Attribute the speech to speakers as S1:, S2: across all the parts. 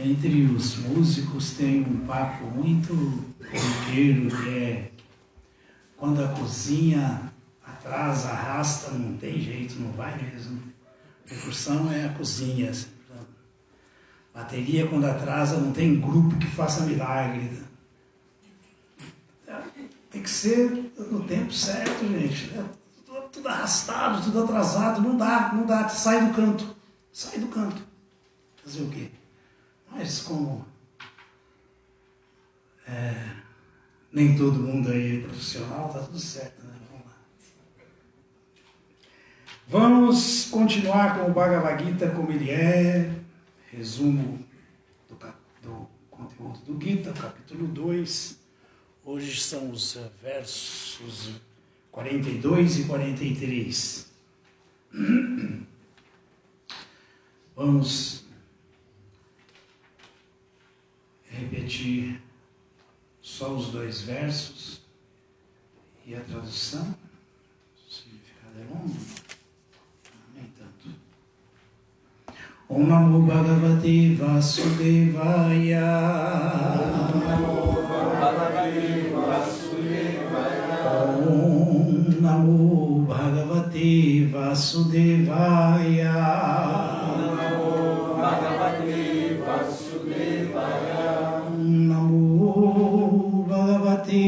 S1: Entre os músicos tem um papo muito corriqueiro que é quando a cozinha atrasa, arrasta, não tem jeito, não vai mesmo. Percussão é a cozinha. Bateria quando atrasa, não tem grupo que faça milagre. Tem que ser no tempo certo, gente. Tudo arrastado, tudo atrasado, não dá, sai do canto. Fazer o quê? Mas como nem todo mundo aí é profissional, tá tudo certo, né? Vamos lá. Vamos continuar com o Bhagavad Gita como ele é. Resumo do conteúdo do Gita, capítulo 2. Hoje são os versos 42 e 43. Vamos repetir só os 2 versos e a tradução. O significado é longo, nem tanto. Om Namo Bhagavate Vasudevaya.
S2: Om Namo Bhagavate Vasudevaya.
S1: Om Namo Bhagavate Vasudevaya.
S2: Om Namo Bhagavate Vasudevaya.
S1: Om Namo Bhagavate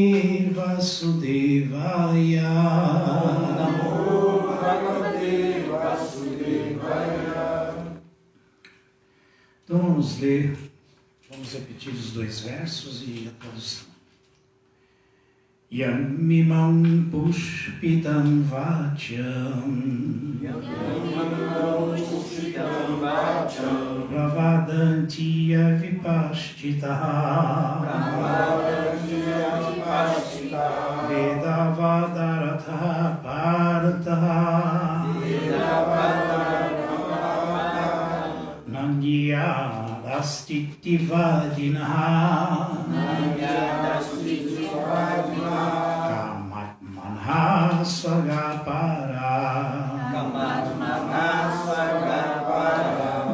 S1: Vasudevaya.
S2: Om Namo Bhagavate Vasudevaya.
S1: Então vamos repetir os 2 versos e a tradução. Yamimam pushpitam vacham Pravadanti avipashtitaha Vedavadarata partaha Nandiyadastitivadinaha Kamatmanha svagapara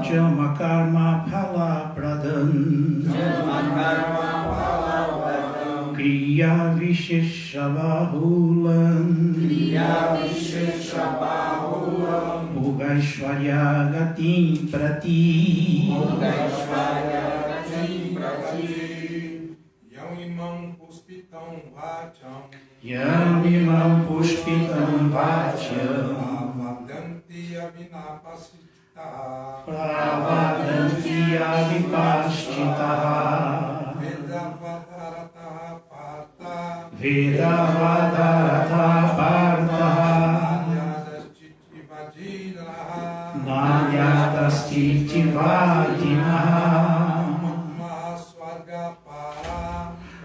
S1: Jamakarma phala pradan Kriya visheshabahulam Bhogaishvarya gatim prati Yamimam pushpitam vacham Pravadanti avipashtitaha Vedavadarata partaha Nanyadastitivadinaha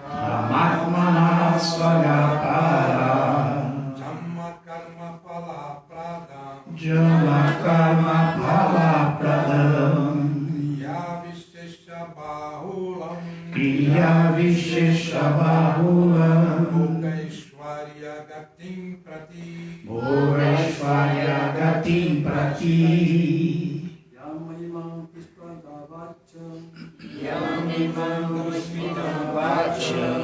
S1: Brahmatmana svagapara Jamakarma phala pradam Kriya visheshabahulam Bhogaishvarya gatim prati Yamimam pushpitam vacham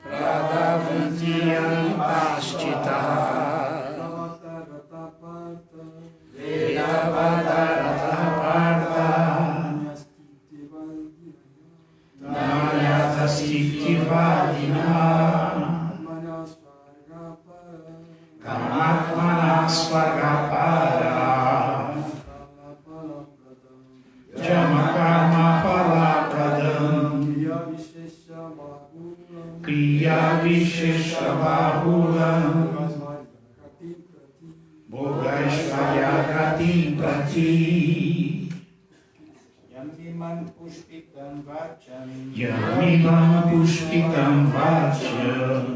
S1: Pradavanti avipashtitaha Vedavadarata parta Nanyadastitivadinaha Kamatmana svagapara Jamakarma phala pradam Kriya visheshabahulam Bhogaishvarya gatim prati Yamimam pushpitam vacham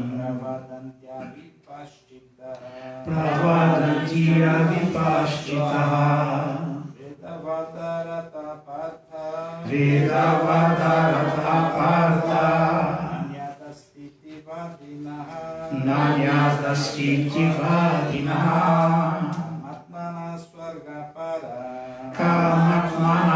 S1: Pravadanti avipashtitaha Vedavadarata partha Nanyadastitivadinaha Kamatmana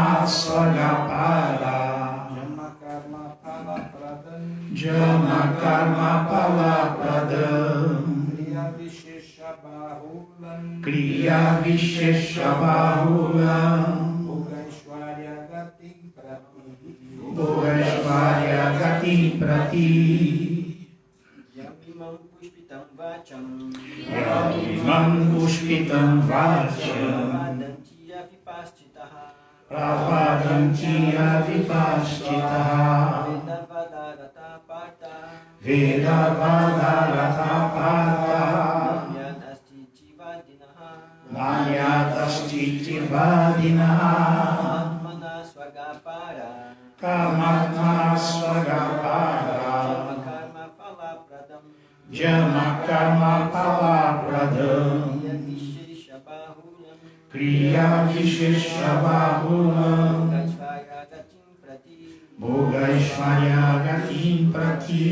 S1: Kriya Vishesha Bahulam
S2: Bhogashvarya Gati Prati
S1: Bhogashvarya Gati Prati
S2: Yamimam Pushpitam Vacham
S1: Yamimam Pushpitam Vacham
S2: Pravadantiya Vipastitaha
S1: Pravadantiya Vipastitaha
S2: Vedavadarata Parta
S1: Vedavadarata Parta
S2: Nanyadasti Chivadinaha
S1: Nanyadasti Tivadinaha
S2: Atmana Swagapara
S1: Kamatmana Swagapara
S2: Karma Phala Pradam
S1: Jama Karma Phala Pradam
S2: Yavishesha Bahulam
S1: Kriya Vishesha Bahulam
S2: Bhogashvarya Gatim Prati
S1: Bhogashvarya Gatim Prati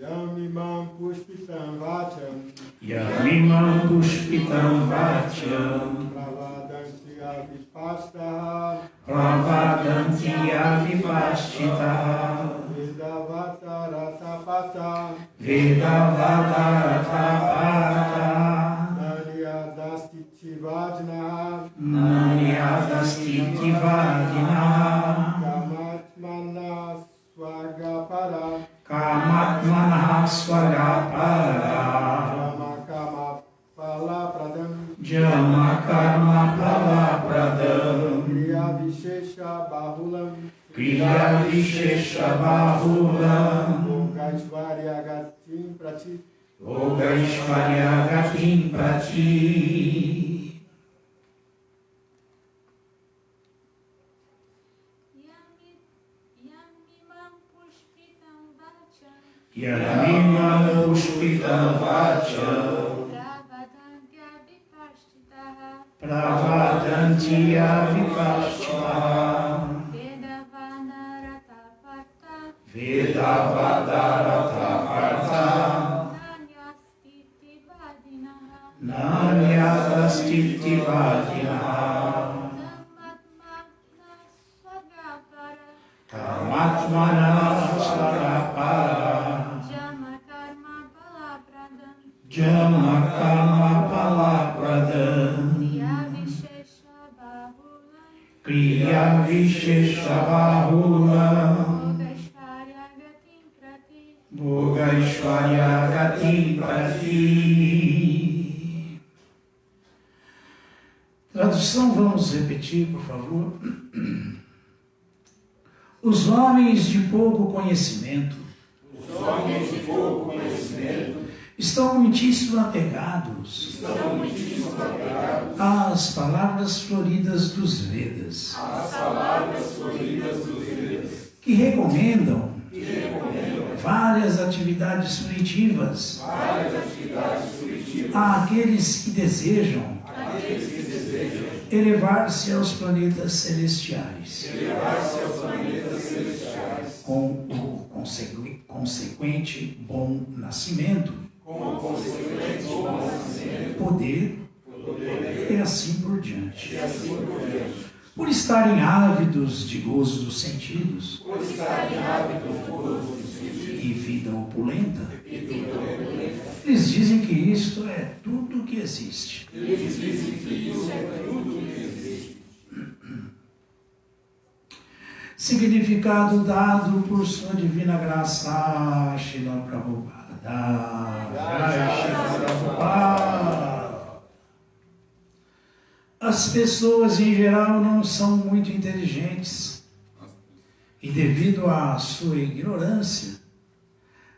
S3: Yamimam Pushpitam Vacham
S1: Yamimam Pushpitam Vacham
S3: Pravadantiya Vipashtaha
S1: Pravadantiya Vipashitaha
S3: Vedavatarata Pata
S1: Vedavadarata Parta
S3: Nanyadasti Chivajnaha
S1: Nanyadasti Tivadinaha
S3: Kamatmana Swagapara
S1: Kamatmana Swagapara
S3: Ramakama Phala Pradam
S1: Jama Karma Phala Pradam
S3: Kriya Vishesha Bahulam
S1: Kriya Vishesha Bahulam
S3: Bhogashvarya Gatim Prati
S1: Bhogashvarya Gatim Prati Yamimam Pushpitam Vacham Pravadantiya Vipashtaha Vedavadarata Parta Nanyadasti Tivadinaha Kamatmana Swagapara Jama Karma Phala Pradam Kriya Vishesha Bahulam Bhogashvarya Gatim Prati. Tradução, vamos repetir, por favor. Os homens de pouco conhecimento estão muitíssimo apegados às palavras floridas dos Vedas, que recomendam várias atividades fruitivas àqueles que desejam elevar-se aos planetas celestiais, com o consequente bom nascimento, poder e assim por diante. Por estarem ávidos de gozo dos sentidos e vida opulenta, eles dizem que isto é tudo o que existe. Significado dado por sua divina graça, Srila Prabhupada. Jai Srila Prabhupada. As pessoas em geral não são muito inteligentes e, devido à sua ignorância,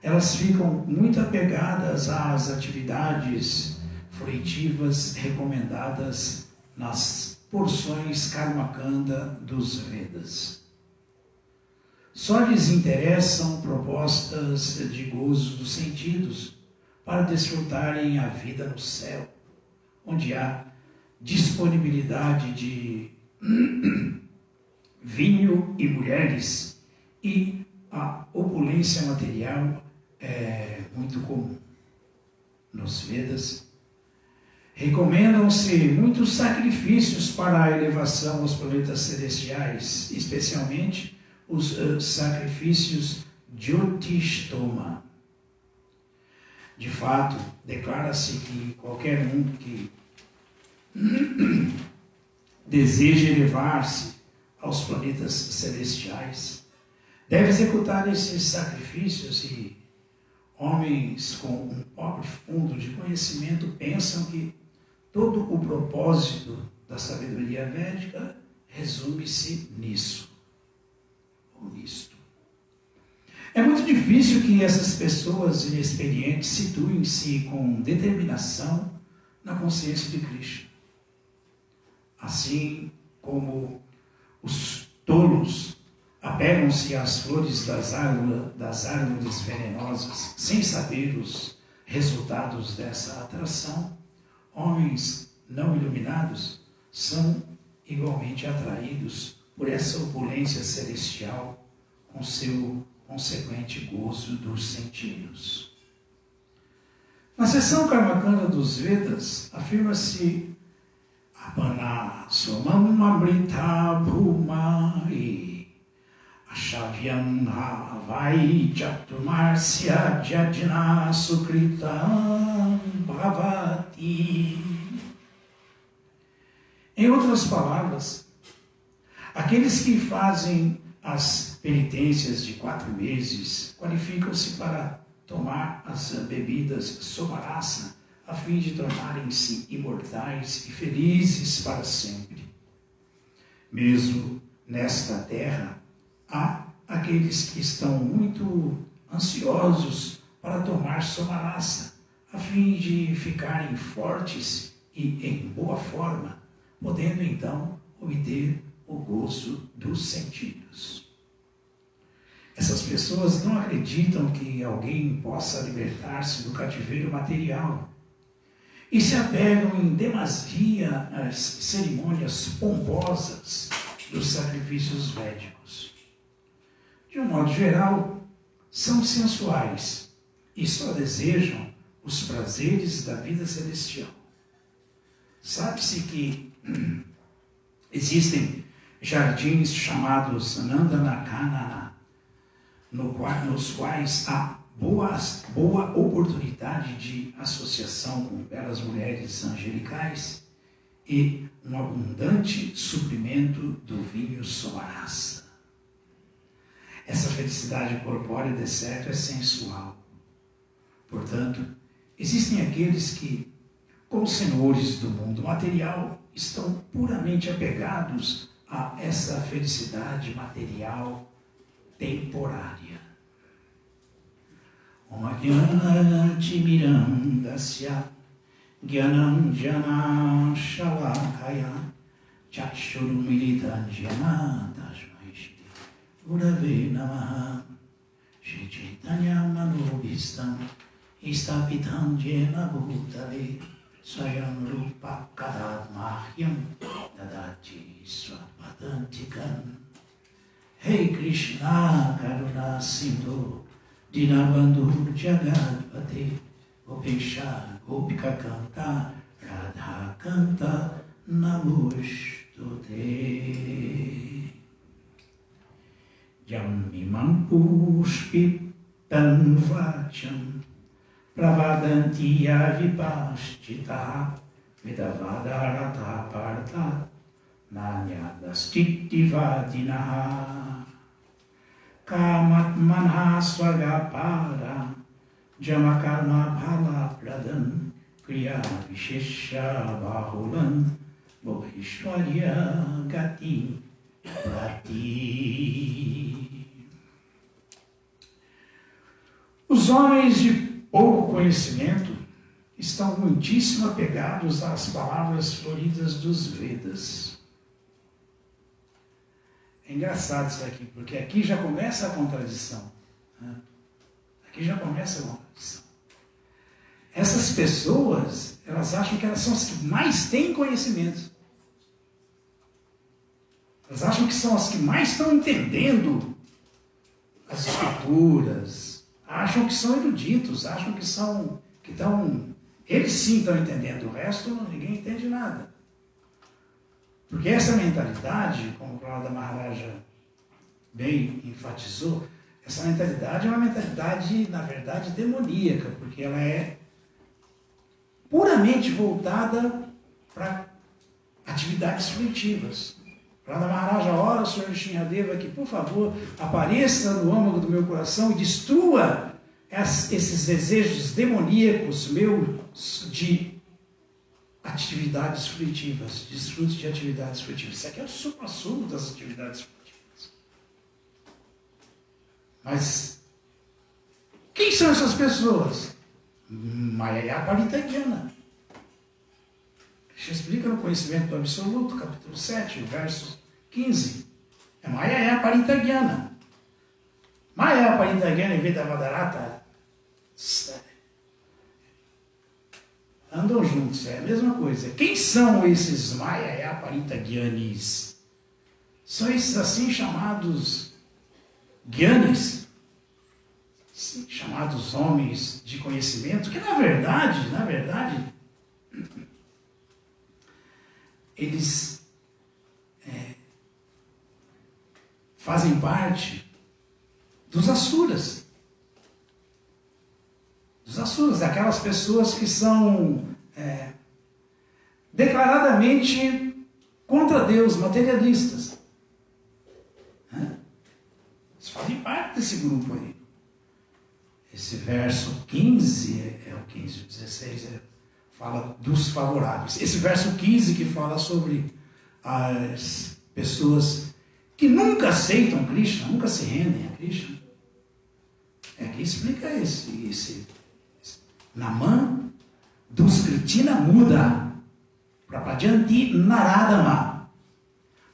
S1: elas ficam muito apegadas às atividades fruitivas recomendadas nas porções Karmakanda dos Vedas. Só lhes interessam propostas de gozo dos sentidos para desfrutarem a vida no céu, onde há disponibilidade de vinho e mulheres, e a opulência material é muito comum. Nos Vedas, recomendam-se muitos sacrifícios para a elevação aos planetas celestiais, especialmente os sacrifícios Jyotishtoma. De fato, declara-se que qualquer um que deseja elevar-se aos planetas celestiais deve executar esses sacrifícios, e homens com um pobre fundo de conhecimento pensam que todo o propósito da sabedoria védica resume-se nisso, ou nisto. É muito difícil que essas pessoas inexperientes situem-se com determinação na consciência de Krishna. Assim como os tolos apegam-se às flores das árvores venenosas sem saber os resultados dessa atração, homens não iluminados são igualmente atraídos por essa opulência celestial com seu consequente gozo dos sentidos. Na seção Karmakanda dos Vedas, afirma-se Apana Somam Amrita Bhumai Ashavyam Havai Chatumarsya Jajna Sukritam Bhavati. Em outras palavras, aqueles que fazem as penitências de 4 meses qualificam-se para tomar as bebidas somarasa a fim de tornarem-se imortais e felizes para sempre. Mesmo nesta terra, há aqueles que estão muito ansiosos para tomar somarasa a fim de ficarem fortes e em boa forma, podendo então obter o gozo dos sentidos. Essas pessoas não acreditam que alguém possa libertar-se do cativeiro material e se apegam em demasia às cerimônias pomposas dos sacrifícios védicos. De um modo geral, são sensuais e só desejam os prazeres da vida celestial. Sabe-se que existem jardins chamados Nandanakanana, nos quais há boa oportunidade de associação com belas mulheres angelicais e um abundante suprimento do vinho somarasa. Essa felicidade corpórea, de certo, é sensual. Portanto, existem aqueles que, como senhores do mundo material, estão puramente apegados a essa felicidade material temporária. Om Jnana Timirandasya Gyanam Jana Shalakaya Chakshurumilitan Jana Tasmai Shri Gurave Namaha Shri Chaitanya Manobhistam Istapitam Jena Bhutale Swayam Rupa Kadadmahyam Dadati Swapadantikam. Hey Krishna Karuna Sindhu Dinabandhu Jagadpate Gopesha Gopika Kanta Radha Kanta Namostute. Yamimam Pushpitam Vacham Pravadanti Avipashtita Vedavadarata Partha Nanyadastiti Vadinaha Kamatmanha Swagapara Jamakarma Bhala Pradam Kriya Vishesha Bahulan Bhishwarya Gati Prati. Os homens de pouco conhecimento estão muitíssimo apegados às palavras floridas dos Vedas. É engraçado isso aqui, porque aqui já começa a contradição. Aqui já começa a contradição. Essas pessoas, elas acham que elas são as que mais têm conhecimento. Elas acham que são as que mais estão entendendo as escrituras, acham que são eruditos, acham que são, que estão, eles sim estão entendendo, o resto ninguém entende nada. Porque essa mentalidade, como o Prahlada Maharaja bem enfatizou, Essa mentalidade é uma mentalidade, na verdade, demoníaca, porque ela é puramente voltada para atividades fruitivas. Radha Maharaja ora ao Senhor Nishingadeva que, por favor, apareça no âmago do meu coração e destrua esses desejos demoníacos meus de atividades fruitivas, desfrute de atividades fruitivas. Isso aqui é o supra-sumo das atividades fruitivas. Mas quem são essas pessoas? Mayaya Paritagyan. Krishna explica no Conhecimento do Absoluto, capítulo 7, verso 15. É Mayaya Paritagyan. Mayaya Paritagyan e Vedavadarata andam juntos, é a mesma coisa. Quem são esses Mayaya Paritagyanis? São esses assim chamados Gyanis, assim, chamados homens de conhecimento, que na verdade, eles fazem parte dos asuras. Dos asuras, daquelas pessoas que são declaradamente contra Deus, materialistas. Eles fazem parte desse grupo aí. Esse verso 15, é o 15, o 16, fala dos favoráveis. Esse verso 15 que fala sobre as pessoas que nunca aceitam Krishna, nunca se rendem a Krishna, que explica esse Naman Duskritina Muda Prapadyanti Naradama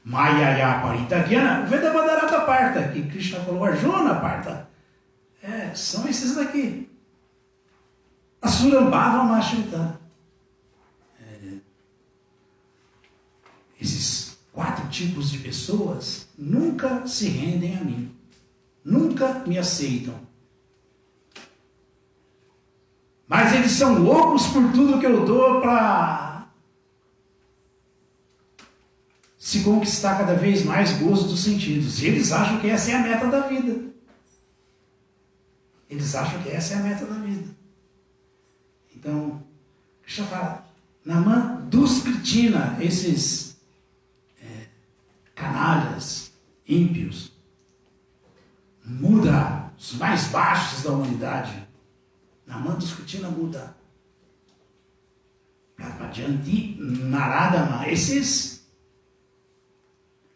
S1: Mayaya Paritagyana Vedavadarata Parta, que Krishna falou, Arjuna Parta. São esses daqui. Asurambhava Mashrita. Esses 4 tipos de pessoas nunca se rendem a mim. Nunca me aceitam. Mas eles são loucos por tudo que eu dou para se conquistar cada vez mais gozo dos sentidos. E eles acham que essa é a meta da vida. Eles acham que essa é a meta da vida. Então, Krishna fala, Naman Duskritina, esses canalhas, ímpios, Muda, os mais baixos da humanidade, Naman Duskritina Muda, Prapadyanti Naradama, esses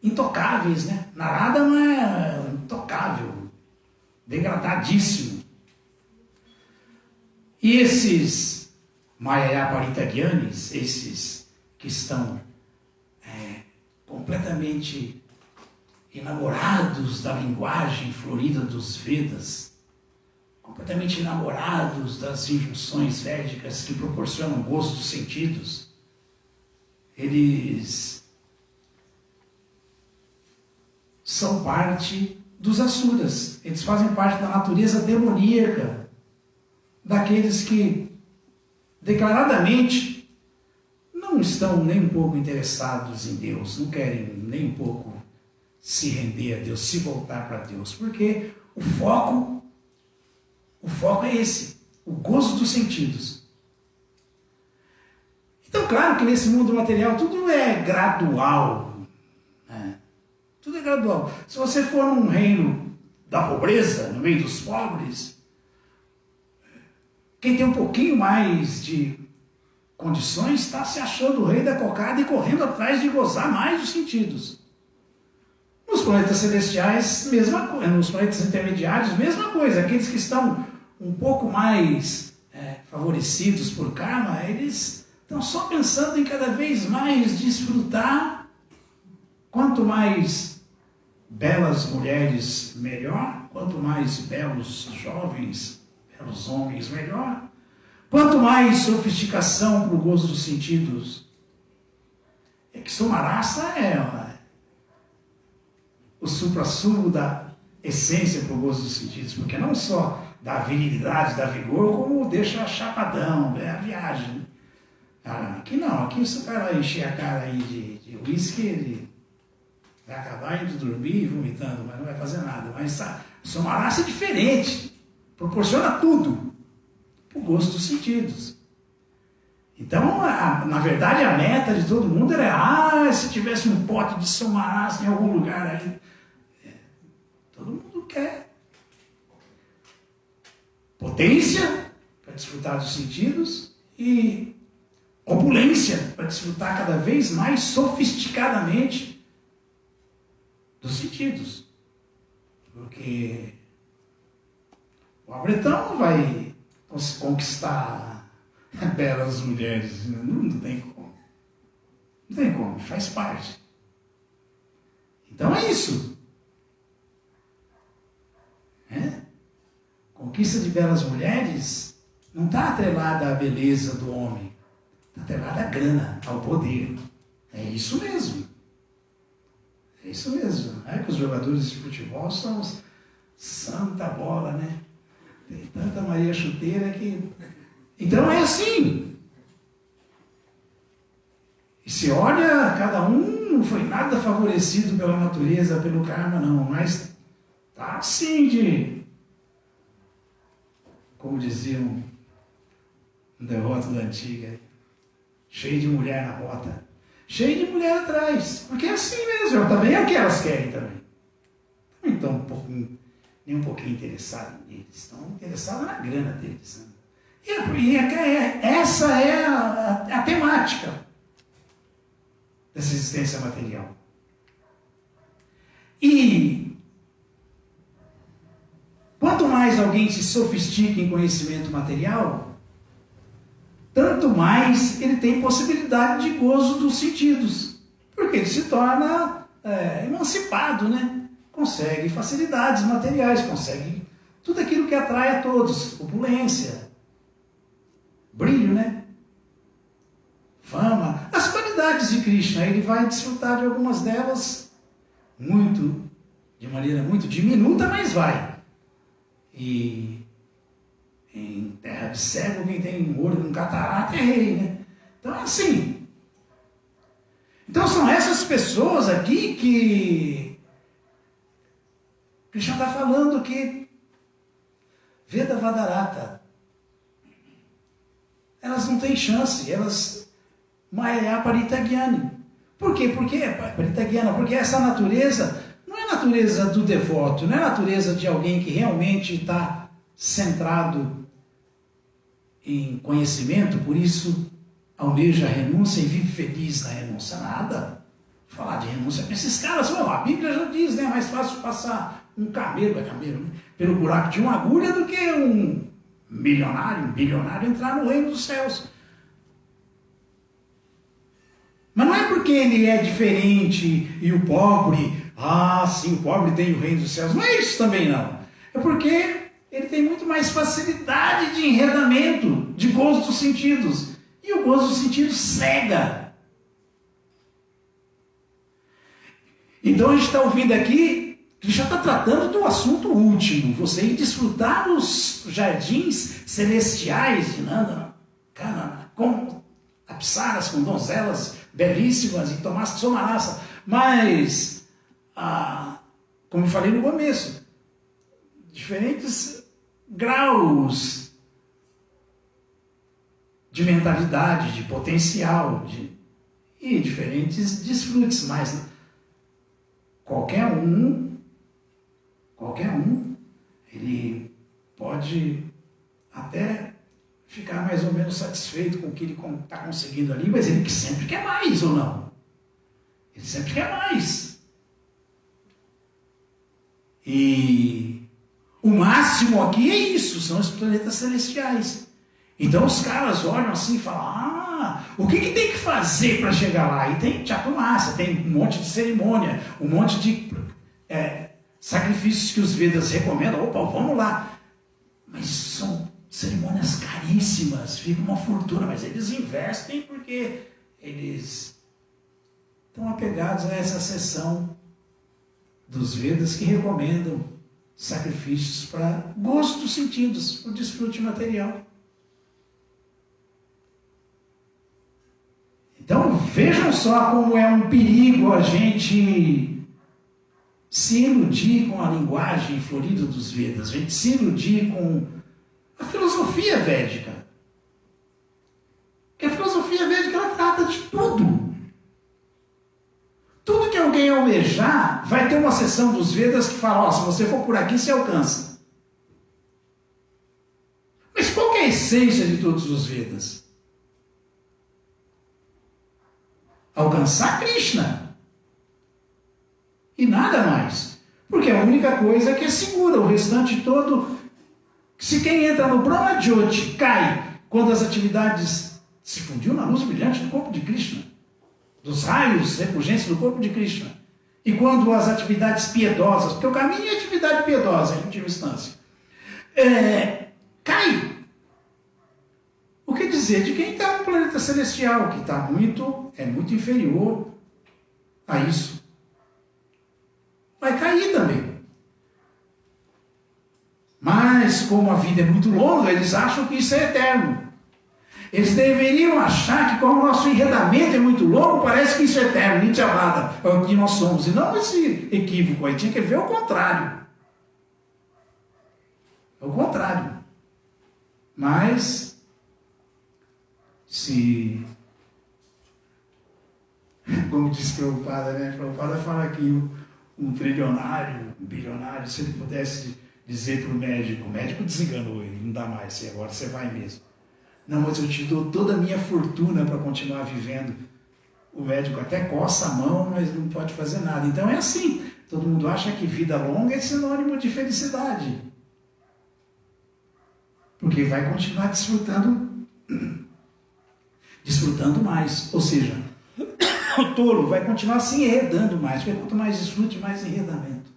S1: intocáveis, né? Naradama é intocável, degradadíssimo. E esses Mayaya Paritagyanis, esses que estão completamente enamorados da linguagem florida dos Vedas, completamente enamorados das injunções védicas que proporcionam gosto dos sentidos, eles são parte dos asuras, eles fazem parte da natureza demoníaca daqueles que declaradamente não estão nem um pouco interessados em Deus, não querem nem um pouco se render a Deus, se voltar para Deus, porque o foco é esse, o gozo dos sentidos. Então, claro que nesse mundo material tudo é gradual, né? Tudo é gradual. Se você for num reino da pobreza, no meio dos pobres, quem tem um pouquinho mais de condições está se achando o rei da cocada e correndo atrás de gozar mais dos sentidos. Nos planetas celestiais, mesma coisa. Nos planetas intermediários, mesma coisa. Aqueles que estão um pouco mais favorecidos por karma, eles estão só pensando em cada vez mais desfrutar. Quanto mais belas mulheres, melhor. Quanto mais belos jovens, belos homens, melhor. Quanto mais sofisticação para o gozo dos sentidos. É que Somarasa é o supra-sumo da essência para o gozo dos sentidos, porque não só dá virilidade, dá vigor, como deixa chapadão, a viagem. Aqui não, aqui se o cara encher a cara aí de uísque, ele vai acabar indo dormir e vomitando, mas não vai fazer nada. Mas Somarasa é diferente, proporciona tudo, o gosto dos sentidos. Então, na verdade, a meta de todo mundo era, se tivesse um pote de somarasa em algum lugar ali. Todo mundo quer potência para desfrutar dos sentidos e opulência para desfrutar cada vez mais sofisticadamente dos sentidos. Porque o pobretão não vai conquistar belas mulheres, não tem como. Não tem como, faz parte. Então é isso. Conquista de belas mulheres não está atrelada à beleza do homem, está atrelada à grana, ao poder. É isso mesmo. É isso mesmo. É que os jogadores de futebol são santa bola, né? Tem tanta Maria Chuteira que... Então é assim. E se olha, cada um não foi nada favorecido pela natureza, pelo karma, não. Mas tá assim de... Como dizia um devoto da antiga, cheio de mulher na rota. Cheio de mulher atrás. Porque é assim mesmo. Também é o que elas querem também. Não estão nem um pouquinho interessados neles. Estão interessados na grana deles. Né? Essa é a temática dessa existência material. E quanto mais alguém se sofistica em conhecimento material, tanto mais ele tem possibilidade de gozo dos sentidos. Porque ele se torna emancipado, né? Consegue facilidades materiais, consegue tudo aquilo que atrai a todos. Opulência, brilho, né? Fama, as qualidades de Krishna. Ele vai desfrutar de algumas delas de maneira muito diminuta, mas vai. E em terra de cego, quem tem olho com catarata é rei, né? Então é assim. Então são essas pessoas aqui que Krishna está falando que Veda Vadarata, elas não têm chance, elas Maya Paritagyani. Por quê? Porque essa natureza não é a natureza do devoto, não é a natureza de alguém que realmente está centrado em conhecimento, por isso almeja a renúncia e vive feliz na renúncia. Nada. Falar de renúncia para esses caras, a Bíblia já diz, né? É mais fácil passar um camelo, né? Pelo buraco de uma agulha do que um bilionário entrar no reino dos céus. Mas não é porque ele é diferente e o pobre, sim, o pobre tem o reino dos céus. Não é isso também, não. É porque ele tem muito mais facilidade de enredamento, de gozo dos sentidos. E o gozo dos sentidos cega. Então a gente está ouvindo aqui que já está tratando do assunto último. Você ir desfrutar os jardins celestiais de Nanda, com apsaras, com donzelas belíssimas e tomar somarasa. Mas, como eu falei no começo, diferentes graus de mentalidade, de potencial, e diferentes desfrutes, mas qualquer um, ele pode até ficar mais ou menos satisfeito com o que ele está conseguindo ali, mas ele sempre quer mais, ou não? Ele sempre quer mais. E o máximo aqui é isso, são os planetas celestiais. Então os caras olham assim e falam, o que tem que fazer para chegar lá? E tem Chaturmasya, tem um monte de cerimônia, um monte de sacrifícios que os Vedas recomendam. Vamos lá. Mas são cerimônias caríssimas, fica uma fortuna, mas eles investem porque eles estão apegados a essa seção dos Vedas que recomendam sacrifícios para gosto dos sentidos, o desfrute material. Então vejam só como é um perigo a gente se iludir com a linguagem florida dos Vedas, a gente se iludir com a filosofia védica. Porque a filosofia védica, ela trata de tudo. Tudo que alguém almejar, vai ter uma seção dos Vedas que fala, se você for por aqui, você alcança. Mas qual que é a essência de todos os Vedas? Alcançar Krishna. E nada mais. Porque é a única coisa que é segura. O restante todo, se quem entra no Brahma Jyoti cai quando as atividades se fundiu na luz brilhante do corpo de Krishna, dos raios refulgentes do corpo de Krishna, e quando as atividades piedosas, porque o caminho é atividade piedosa, em última instância, cai. O que dizer de quem está no planeta celestial, que está muito inferior a isso? Vai cair também. Mas, como a vida é muito longa, eles acham que isso é eterno. Eles deveriam achar que, como o nosso enredamento é muito longo, parece que isso é eterno, Nityavada, é o que nós somos. E não esse equívoco aí, tinha que ver o contrário. É o contrário. Mas, como disse Prabhupada, né? Prabhupada fala que um trilionário, um bilionário, se ele pudesse dizer para o médico desenganou ele, não dá mais, agora você vai mesmo. Não, mas eu te dou toda a minha fortuna para continuar vivendo. O médico até coça a mão, mas não pode fazer nada. Então é assim, todo mundo acha que vida longa é sinônimo de felicidade. Porque vai continuar desfrutando mais. Ou seja, o tolo vai continuar se enredando mais, porque quanto mais desfrute, mais enredamento.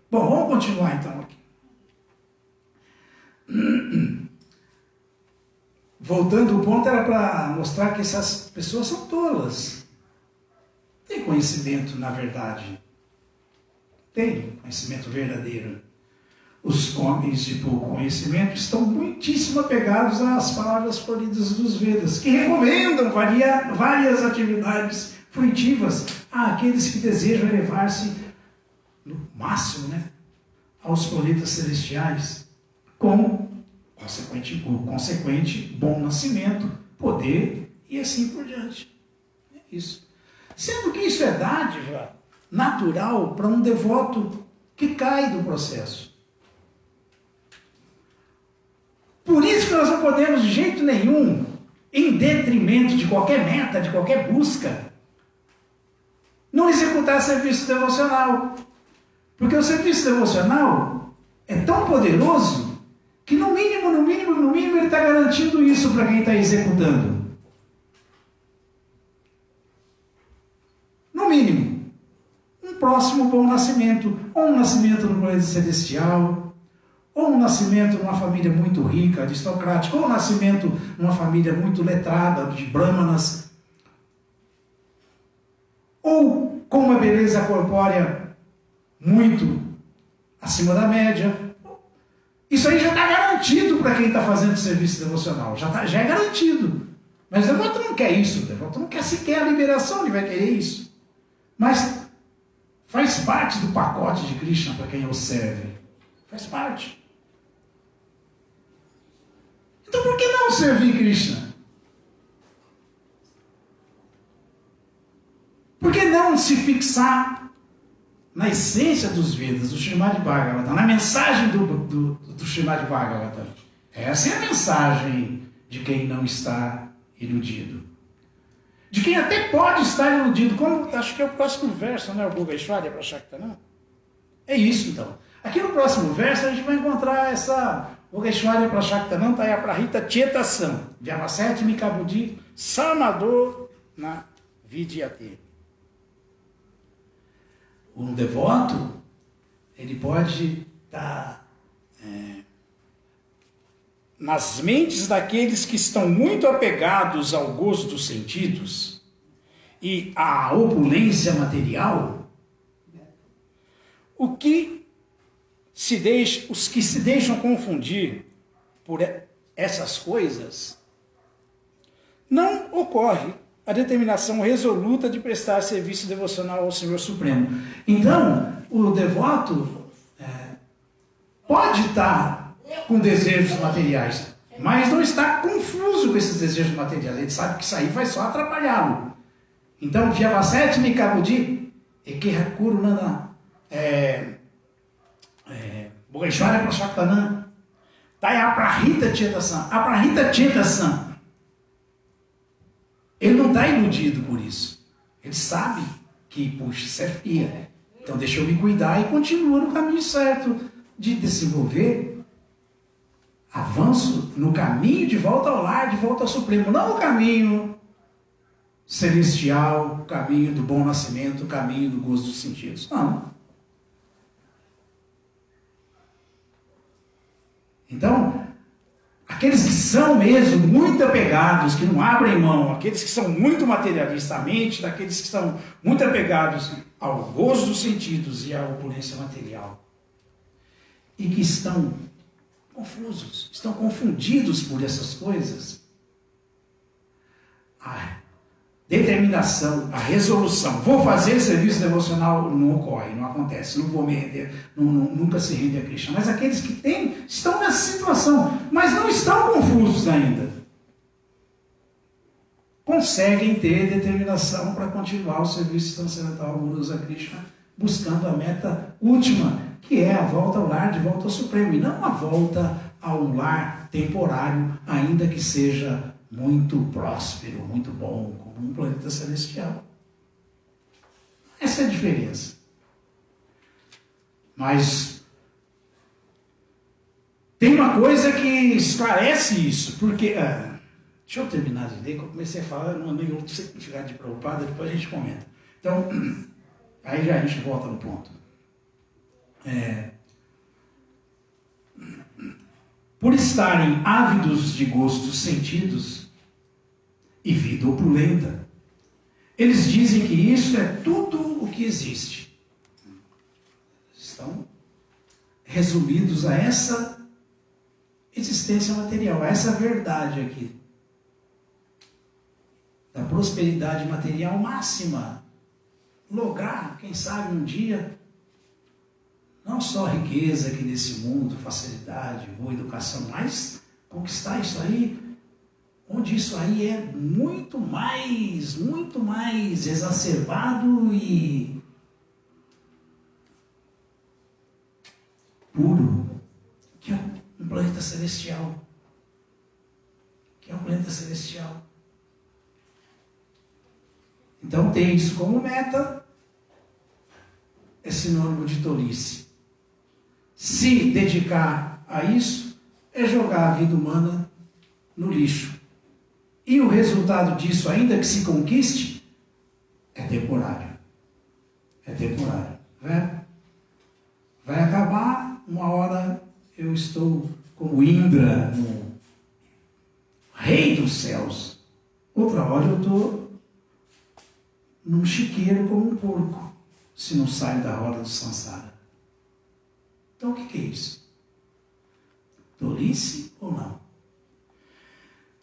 S1: Bom, vamos continuar então aqui. Voltando, o ponto era para mostrar que essas pessoas são tolas. Tem conhecimento, na verdade. Tem conhecimento verdadeiro. Os homens de pouco conhecimento estão muitíssimo apegados às palavras floridas dos Vedas, que recomendam várias atividades fruitivas àqueles que desejam elevar-se no máximo, aos planetas celestiais, com consequente bom nascimento, poder e assim por diante. É isso. Sendo que isso é dádiva natural para um devoto que cai do processo. Por isso que nós não podemos de jeito nenhum, em detrimento de qualquer meta, de qualquer busca, não executar serviço devocional. Porque o serviço devocional é tão poderoso que no mínimo ele está garantindo isso para quem está executando. No mínimo, um próximo bom nascimento, ou um nascimento no planeta celestial, ou um nascimento numa família muito rica, aristocrática, ou um nascimento numa família muito letrada, de brahmanas, ou com uma beleza corpórea muito acima da média. Isso aí já está garantido para quem está fazendo serviço devocional, já é garantido. Mas o devoto não quer isso, o devoto não quer sequer a liberação, ele vai querer isso. Mas faz parte do pacote de Krishna para quem o serve. Faz parte. Então por que não servir Krishna? Por que não se fixar na essência dos Vedas, do Srimad Bhagavatam, na mensagem do Srimad Bhagavatam? Essa é a mensagem de quem não está iludido. De quem até pode estar iludido, como acho que é o próximo verso, o Bhogeshwarya Prashaktanam. É isso então. Aqui no próximo verso a gente vai encontrar essa Bhogeshwarya Prashaktanam, Taya Prahita Chetasam, Vyavaseti Mikabudi, Samado na Vidyate. Um devoto, ele pode estar nas mentes daqueles que estão muito apegados ao gozo dos sentidos e à opulência material, os que se deixam confundir por essas coisas, não ocorre a determinação resoluta de prestar serviço devocional ao Senhor Supremo. Então, o devoto pode estar com desejos materiais, mas não está confuso com esses desejos materiais. Ele sabe que isso aí vai só atrapalhá-lo. Então, Vyavaseti Mikabudi, Ekehakuru Nana, Bogeshwara Prashaktanan, Tayaprahita Chetasan. Aprahita Chetasan. Ele não está iludido por isso. Ele sabe que, puxa, isso é fria. Então deixa eu me cuidar e continua no caminho certo de desenvolver avanço no caminho de volta ao lar, de volta ao Supremo. Não o caminho celestial, o caminho do bom nascimento, o caminho do gozo dos sentidos. Não. Então, aqueles que são mesmo muito apegados, que não abrem mão, aqueles que são muito materialistamente, daqueles que são muito apegados ao gozo dos sentidos e à opulência material, e que estão confusos, estão confundidos por essas coisas, a determinação, a resolução, vou fazer serviço devocional, não ocorre, não acontece, não vou me render, nunca se rende a Krishna. Mas aqueles que estão nessa situação, mas não estão confusos ainda, conseguem ter determinação para continuar o serviço transcendental amoroso a Krishna, buscando a meta última, que é a volta ao lar, de volta ao Supremo, e não a volta a um lar temporário, ainda que seja muito próspero, muito bom, como um planeta celestial. Essa é a diferença. Mas tem uma coisa que esclarece isso, porque... deixa eu terminar de ler, que eu comecei a falar, não mandei outro significado de Prabhupada, depois a gente comenta. Então, aí já a gente volta no ponto. Por estarem ávidos de gostos sentidos e vida opulenta, eles dizem que isso é tudo o que existe. Estão resumidos a essa existência material, a essa verdade aqui, da prosperidade material máxima. Lograr, quem sabe um dia, não só riqueza aqui nesse mundo, facilidade, boa educação, mas conquistar isso aí, onde isso aí é muito mais exacerbado e puro, que é um planeta celestial. Então, ter isso como meta é sinônimo de tolice. Se dedicar a isso é jogar a vida humana no lixo. E o resultado disso, ainda que se conquiste, é temporário. Vai acabar, uma hora eu estou como Indra, no rei dos céus. Outra hora eu estou num chiqueiro como um porco, se não saio da roda do Sansara. Então o que é isso? Tolice ou não?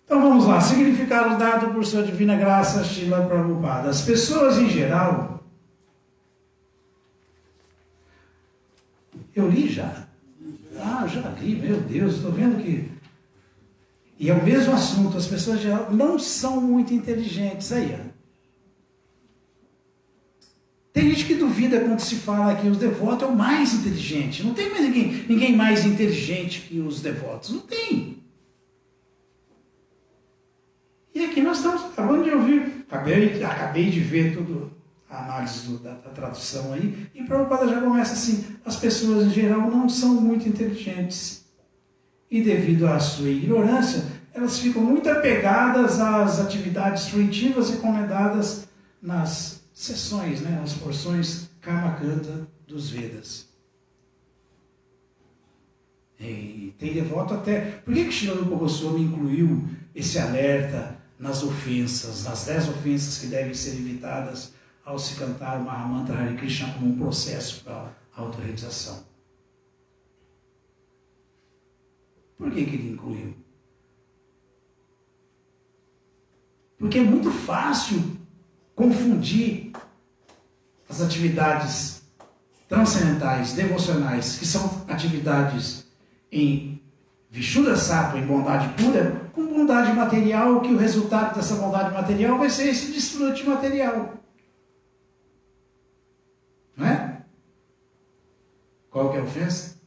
S1: Então vamos lá, significado dado por sua divina graça, Srila Prabhupada. As pessoas em geral, eu li já. Já li, meu Deus, estou vendo que... E é o mesmo assunto, as pessoas em geral não são muito inteligentes. Aí, ó. Tem gente que duvida quando se fala que os devotos é o mais inteligente. Não tem mais ninguém mais inteligente que os devotos. Não tem. E aqui nós estamos acabando de ouvir. Acabei de ver tudo, a análise da tradução aí. E Prabhupada já começa assim. As pessoas em geral não são muito inteligentes. E devido à sua ignorância, elas ficam muito apegadas às atividades fruitivas recomendadas nas sessões, nas porções Karmakanta dos Vedas. E tem devoto até... Por que Srila Rupa Goswami incluiu esse alerta nas ofensas, nas 10 ofensas que devem ser evitadas ao se cantar o Mahamantra Hare Krishna como um processo para a autorrealização? Por que ele incluiu? Porque é muito fácil confundir as atividades transcendentais, devocionais, que são atividades em Vishuddha Sattva, em bondade pura, com bondade material, que o resultado dessa bondade material vai ser esse desfrute material. Não é? Qual que é a ofensa?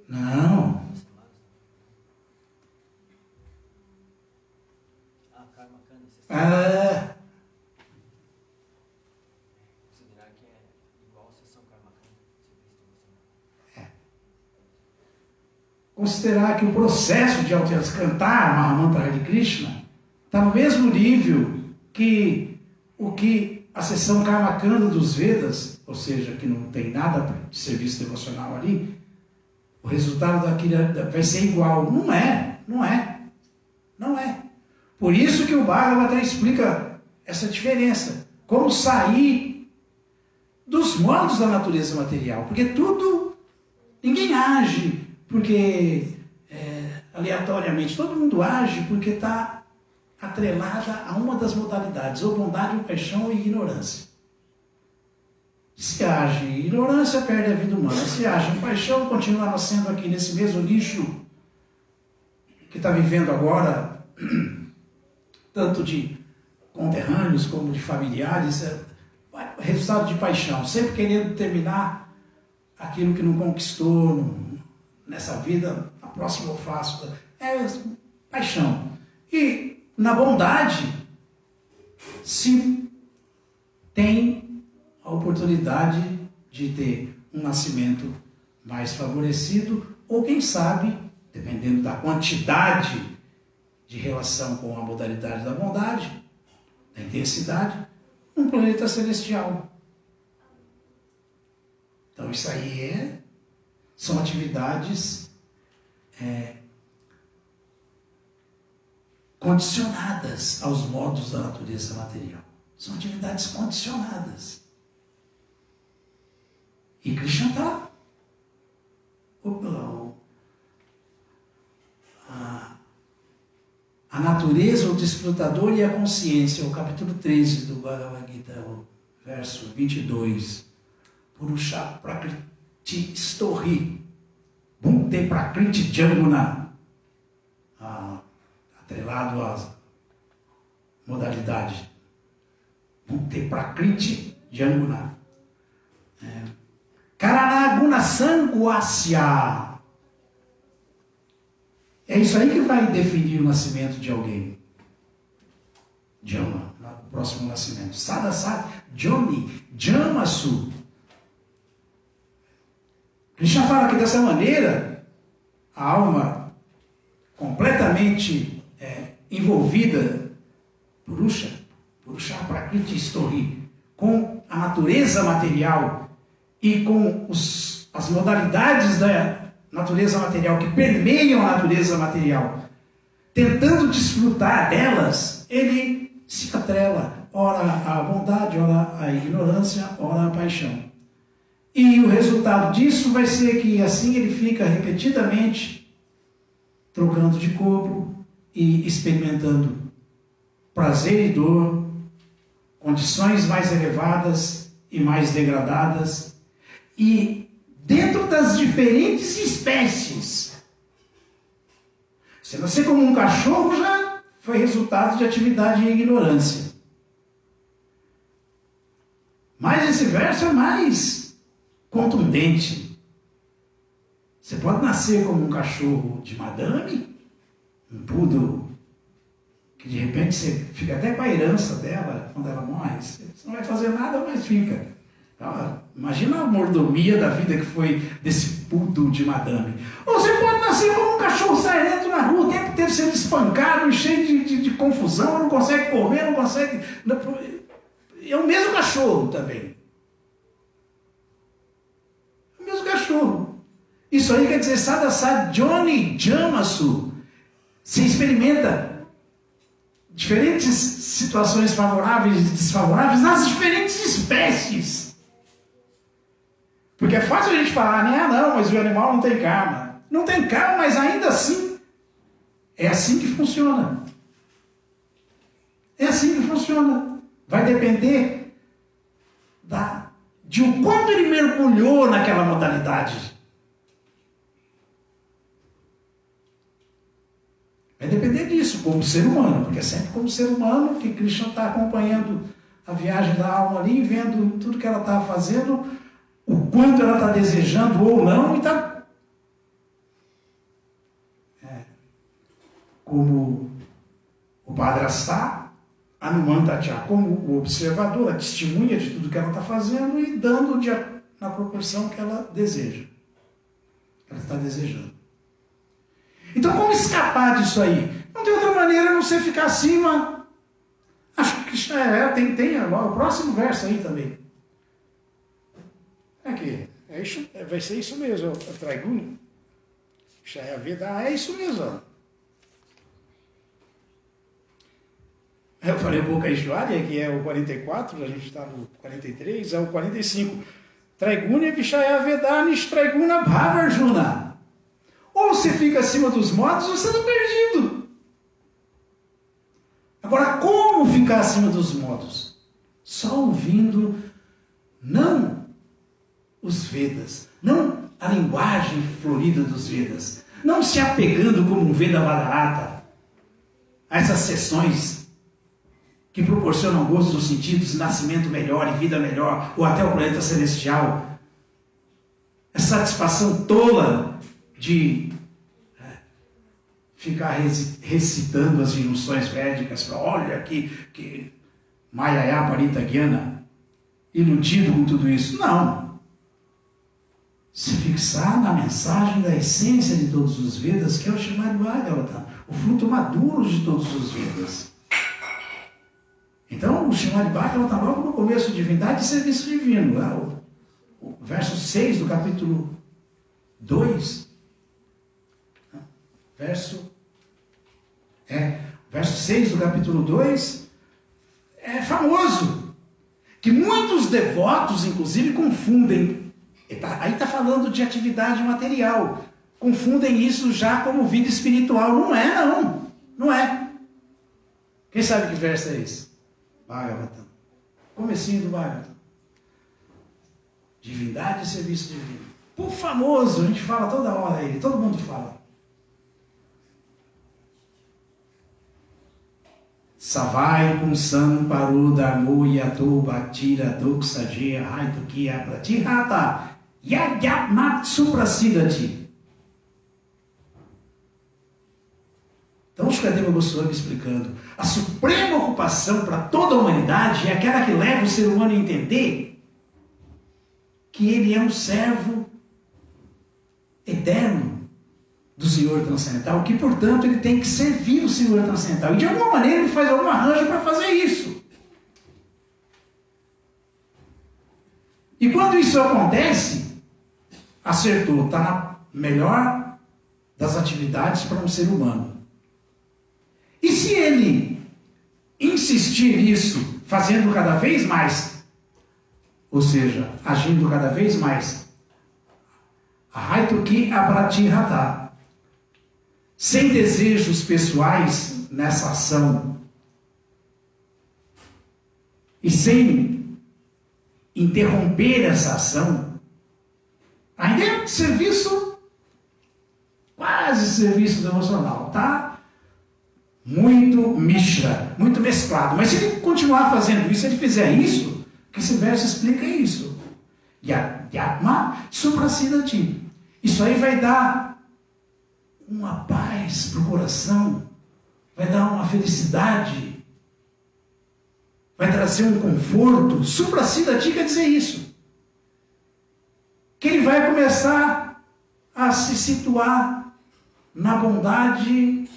S1: Não. Ah.
S2: Considerar que é igual a sessão karmakanda.
S1: Considerar que o processo de cantar Mahamantra Hare Krishna está no mesmo nível que o que a sessão Karmakanda dos Vedas, ou seja, que não tem nada de serviço devocional ali, o resultado daquilo vai ser igual. Não é. Por isso que o Bhagavata explica essa diferença. Como sair dos modos da natureza material. Porque ninguém age porque aleatoriamente. Todo mundo age porque está atrelada a uma das modalidades, ou bondade, ou paixão, ou ignorância. Se age em ignorância, perde a vida humana. Se age em paixão, continua nascendo aqui nesse mesmo lixo que está vivendo agora, tanto de conterrâneos como de familiares, resultado de paixão, sempre querendo terminar aquilo que não conquistou nessa vida, a próxima eu faço. É paixão. E na bondade se tem a oportunidade de ter um nascimento mais favorecido, ou quem sabe, dependendo da quantidade de relação com a modalidade da bondade, da intensidade, um planeta celestial. Então isso aí são atividades condicionadas aos modos da natureza material. São atividades condicionadas. E Krishna está... A natureza, o desfrutador e a consciência, o capítulo 13 do Bhagavad Gita, o verso 22. Purusha Prakriti Stohi, Bhunte Prakriti Janguna, atrelado à modalidade. Bhunte Prakriti Janguna. Karanaguna Sanguasya. É isso aí que vai definir o nascimento de alguém. Jama, o próximo nascimento. Sadasat, Joni, Jamasu. Krishna fala que dessa maneira, a alma completamente envolvida, Purusha Prakriti Stohi, com a natureza material e com as modalidades da natureza material, que permeiam a natureza material, tentando desfrutar delas, ele se atrela, ora à bondade, ora à ignorância, ora à paixão. E o resultado disso vai ser que assim ele fica repetidamente trocando de corpo e experimentando prazer e dor, condições mais elevadas e mais degradadas, e dentro das diferentes espécies. Se nascer como um cachorro já foi resultado de atividade e ignorância. Mas esse verso é mais contundente. Você pode nascer como um cachorro de madame, um poodle, que de repente você fica até com a herança dela quando ela morre. Você não vai fazer nada, mas fica. Imagina a mordomia da vida que foi desse poodle de madame. Ou você pode nascer como um cachorro sarento na rua, o tempo inteiro sendo espancado, cheio de confusão, não consegue comer, não consegue... É o mesmo cachorro também. É o mesmo cachorro. Isso aí quer dizer Sadasat Joni Jamasu. Você experimenta diferentes situações favoráveis e desfavoráveis nas diferentes espécies. Porque é fácil a gente falar, né? Não, mas o animal não tem karma. não tem carro, mas ainda assim, é assim que funciona. É assim que funciona. Vai depender de o quanto ele mergulhou naquela modalidade. Vai depender disso, como ser humano, porque é sempre como ser humano que Krishna está acompanhando a viagem da alma ali, vendo tudo que ela está fazendo, o quanto ela está desejando ou não, e está... Como o Padrastá, Hanumantacha, como o observador, a testemunha de tudo que ela está fazendo e dando na proporção que ela deseja. Ela está desejando. Então, como escapar disso aí? Não tem outra maneira a não ser ficar acima. Acho que tem agora o próximo verso aí também. Aqui, vai ser isso mesmo, o Traiguna. É isso mesmo. Ó. Eu falei um pouco a Ishwarya, que é o 44, a gente está no 43, é o 45. Traiguna Vishaya Vedani Traiguna Bhava Arjuna. Ou você fica acima dos modos, ou você está perdido. Agora, como ficar acima dos modos? Só ouvindo, não os Vedas, não a linguagem florida dos Vedas, não se apegando como um Veda Vadarata a essas sessões que proporcionam gosto dos sentidos, nascimento melhor e vida melhor, ou até o planeta celestial. Essa satisfação tola de ficar recitando as injunções védicas, olha que Mayaya Paritagyana, iludido com tudo isso. Não. Se fixar na mensagem da essência de todos os Vedas, que é o Srimad Bhagavatam, o fruto maduro de todos os Vedas. Então, o Srimad Bhagavatam, logo no começo, Divindade e Serviço Divino, lá, o verso 6 do capítulo 2, verso 6 do capítulo 2, é famoso, que muitos devotos, inclusive, confundem, aí está falando de atividade material, confundem isso já como vida espiritual. Não é. Quem sabe que verso é esse? Bhagavatam. Comecinho do Bhagavatam. Divindade e serviço divino. Por famoso, a gente fala toda hora ele, todo mundo fala. Savai Punsam Paru Dharmo Yato Bhaktira Doksajeya Haitukiya Pratihata Yagyatmat Suprasidati. Então, o Shukadeva Goswami explicando, a suprema ocupação para toda a humanidade é aquela que leva o ser humano a entender que ele é um servo eterno do Senhor Transcendental, que, portanto, ele tem que servir o Senhor Transcendental. E, de alguma maneira, ele faz algum arranjo para fazer isso. E quando isso acontece, acertou, está na melhor das atividades para um ser humano. E se ele insistir nisso, fazendo cada vez mais, ou seja, agindo cada vez mais, Haituki Abratihata, sem desejos pessoais nessa ação, e sem interromper essa ação, ainda é serviço, quase serviço devocional, tá? Muito mishra, muito mesclado. Mas se ele continuar fazendo isso, se ele fizer isso, que esse verso explica isso. Yatma suprasidati. Isso aí vai dar uma paz para o coração, vai dar uma felicidade, vai trazer um conforto. Suprasidati quer dizer isso. Que ele vai começar a se situar na bondade,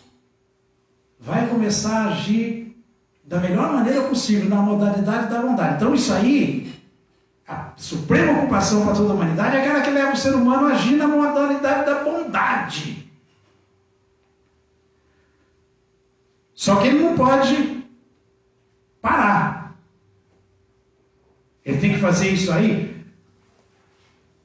S1: vai começar a agir da melhor maneira possível, na modalidade da bondade. Então isso aí, a suprema ocupação para toda a humanidade é aquela que leva o ser humano a agir na modalidade da bondade. Só que ele não pode parar. Ele tem que fazer isso aí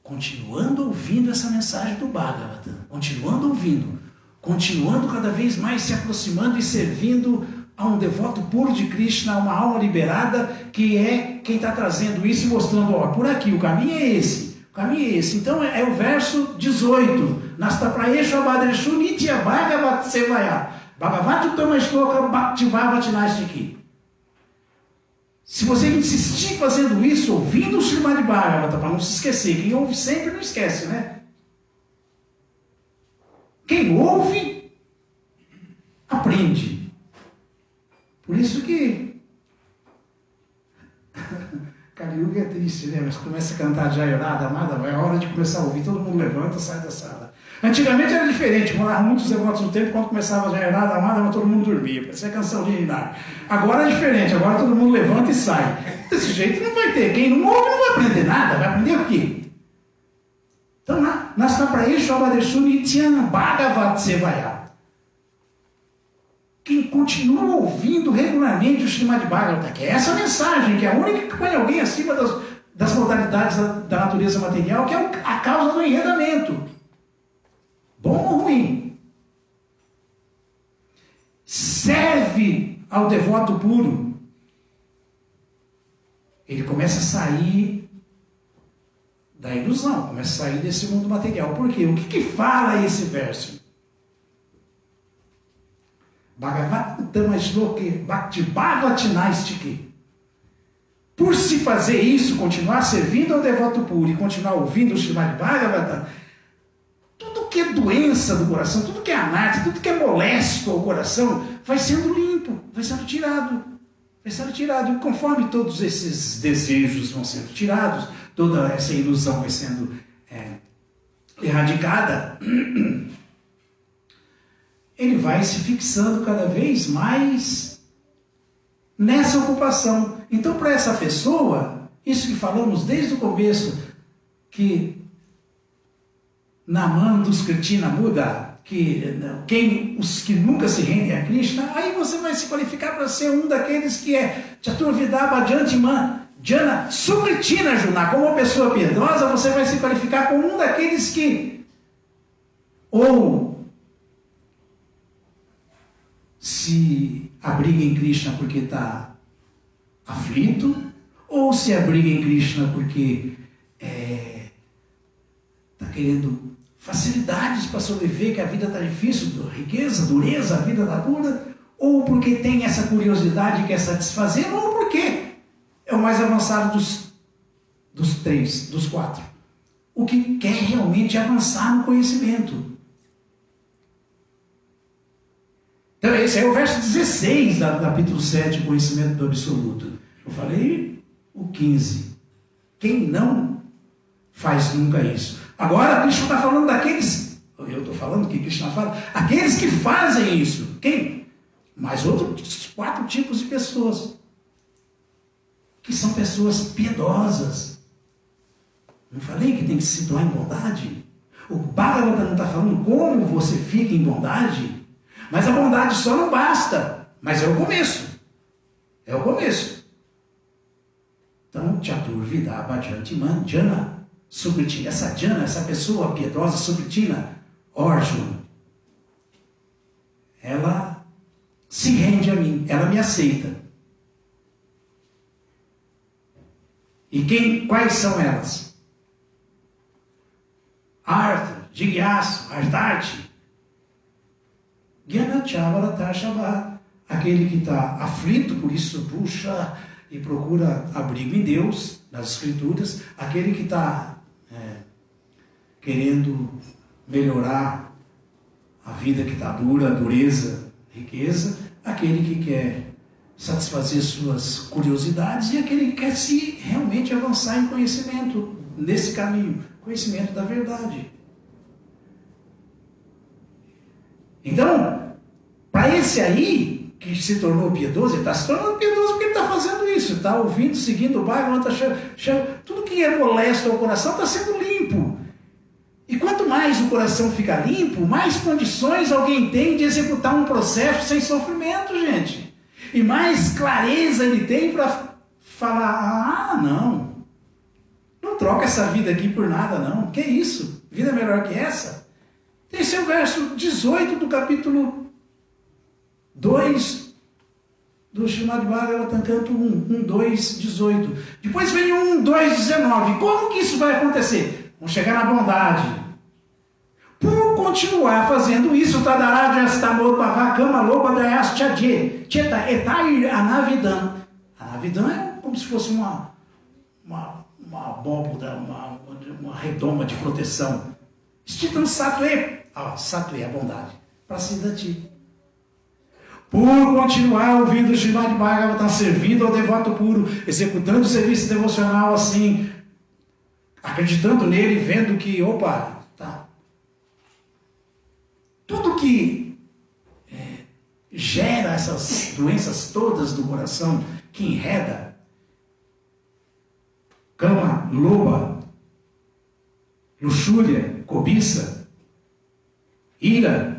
S1: continuando ouvindo essa mensagem do Bhagavatam. continuando ouvindo, continuando cada vez mais se aproximando e servindo a um devoto puro de Krishna, a uma alma liberada, que é quem está trazendo isso e mostrando, ó, por aqui, o caminho é esse, o caminho é esse. Então é o verso 18, Nastaprayeshu Abhadreshu Nitya Bhagavat Sevaya, Bhagavatu Tamashloka Bhaktivavatinastiki. Se você insistir fazendo isso, ouvindo o Srimad Bhagavata, para não se esquecer, quem ouve sempre não esquece, né? Quem ouve, aprende. Por isso que Kali Yuga é triste, né? Mas começa a cantar Jayarada, Amada, vai a hora de começar a ouvir, todo mundo levanta, sai da sala. Antigamente era diferente, moravam muitos devotos no tempo, quando começava Jayarada, Amada, todo mundo dormia, parecia canção de Hinar. Agora é diferente, agora todo mundo levanta e sai. Desse jeito não vai ter, quem não ouve não vai aprender nada, vai aprender o quê? Então, Nastaprayeshu Abhadreshu Nitya Bhagavat Sevaya. Quem continua ouvindo regularmente o Srimad Bhagavata, que é essa mensagem, que é a única que põe alguém acima das modalidades da natureza material, que é a causa do enredamento. Bom ou ruim? Serve ao devoto puro. Ele começa a sair da ilusão, começa a sair desse mundo material. Por quê? O que fala esse verso? Bhagavatamashloke Bhaktivavatinastiki. Por se fazer isso, continuar servindo ao devoto puro e continuar ouvindo o Srimad Bhagavata, tudo que é doença do coração, tudo que é anarta, tudo que é molesto ao coração, vai sendo limpo, vai sendo tirado. Vai sendo tirado. E conforme todos esses desejos vão sendo tirados, toda essa ilusão vai sendo erradicada, ele vai se fixando cada vez mais nessa ocupação. Então, para essa pessoa, isso que falamos desde o começo, que Naman Duskritina Muda, que os que nunca se rendem a Krishna, aí você vai se qualificar para ser um daqueles que é Chaturvidha Jantiman Jana Sukritina Juna. Como uma pessoa piedosa, você vai se qualificar como um daqueles que ou se abriga em Krishna porque está aflito, ou se abriga em Krishna porque está querendo facilidades para sobreviver, que a vida está difícil, riqueza, dureza, a vida está dura, ou porque tem essa curiosidade e quer satisfazer, ou porque é o mais avançado dos três, dos quatro, o que quer realmente avançar no conhecimento. Então esse é o verso 16 do capítulo 7, Conhecimento do Absoluto. Eu falei o 15. Quem não faz nunca isso? Agora Krishna está falando daqueles, eu estou falando que Krishna fala, aqueles que fazem isso. Quem? Mais outros 4 tipos de pessoas. Que são pessoas piedosas. Não falei que tem que se situar em bondade? O Bhagavata não está falando como você fica em bondade? Mas a bondade só não basta. Mas é o começo. É o começo. Então, Chaturvidha Bhajantiman Jana Sukritina. Essa Jana, essa pessoa piedosa, Sukritina, Arjuna, ela se rende a mim, ela me aceita. E quais são elas? Artha, Jigyasu, Ardhati, Gyanachavaratashabha, aquele que está aflito, por isso puxa e procura abrigo em Deus, nas Escrituras, aquele que está querendo melhorar a vida que está dura, dureza, riqueza, aquele que quer satisfazer suas curiosidades e aquele que quer se realmente avançar em conhecimento, nesse caminho, conhecimento da verdade. Então, para esse aí, que se tornou piedoso, ele está se tornando piedoso porque ele está fazendo isso, está ouvindo, seguindo o Bhagavata, tudo que é molesto ao coração está sendo limpo. E quanto mais o coração fica limpo, mais condições alguém tem de executar um processo sem sofrimento, gente. E mais clareza ele tem para falar, não troca essa vida aqui por nada não, que isso? Vida melhor que essa? Esse é o verso 18 do capítulo 2 do Srimad Bhagavatam, canto 1, 2, 18. Depois vem 1, 2, 19. Como que isso vai acontecer? Vamos chegar na bondade. Por continuar fazendo isso, Tadarajas Tamopava Kama Lopa Dayas Chadje Cheta Etai Anavidam. Anavidam é como se fosse uma abóboda, uma redoma de proteção. Stitam Satwe. Satwe é a bondade. Para Siddhati. Por continuar ouvindo o Srimad Bhagavatam, servindo ao devoto puro, executando o serviço devocional assim, acreditando nele, vendo que, tudo que gera essas doenças todas do coração, que enreda, cama, loba, luxúria, cobiça, ira,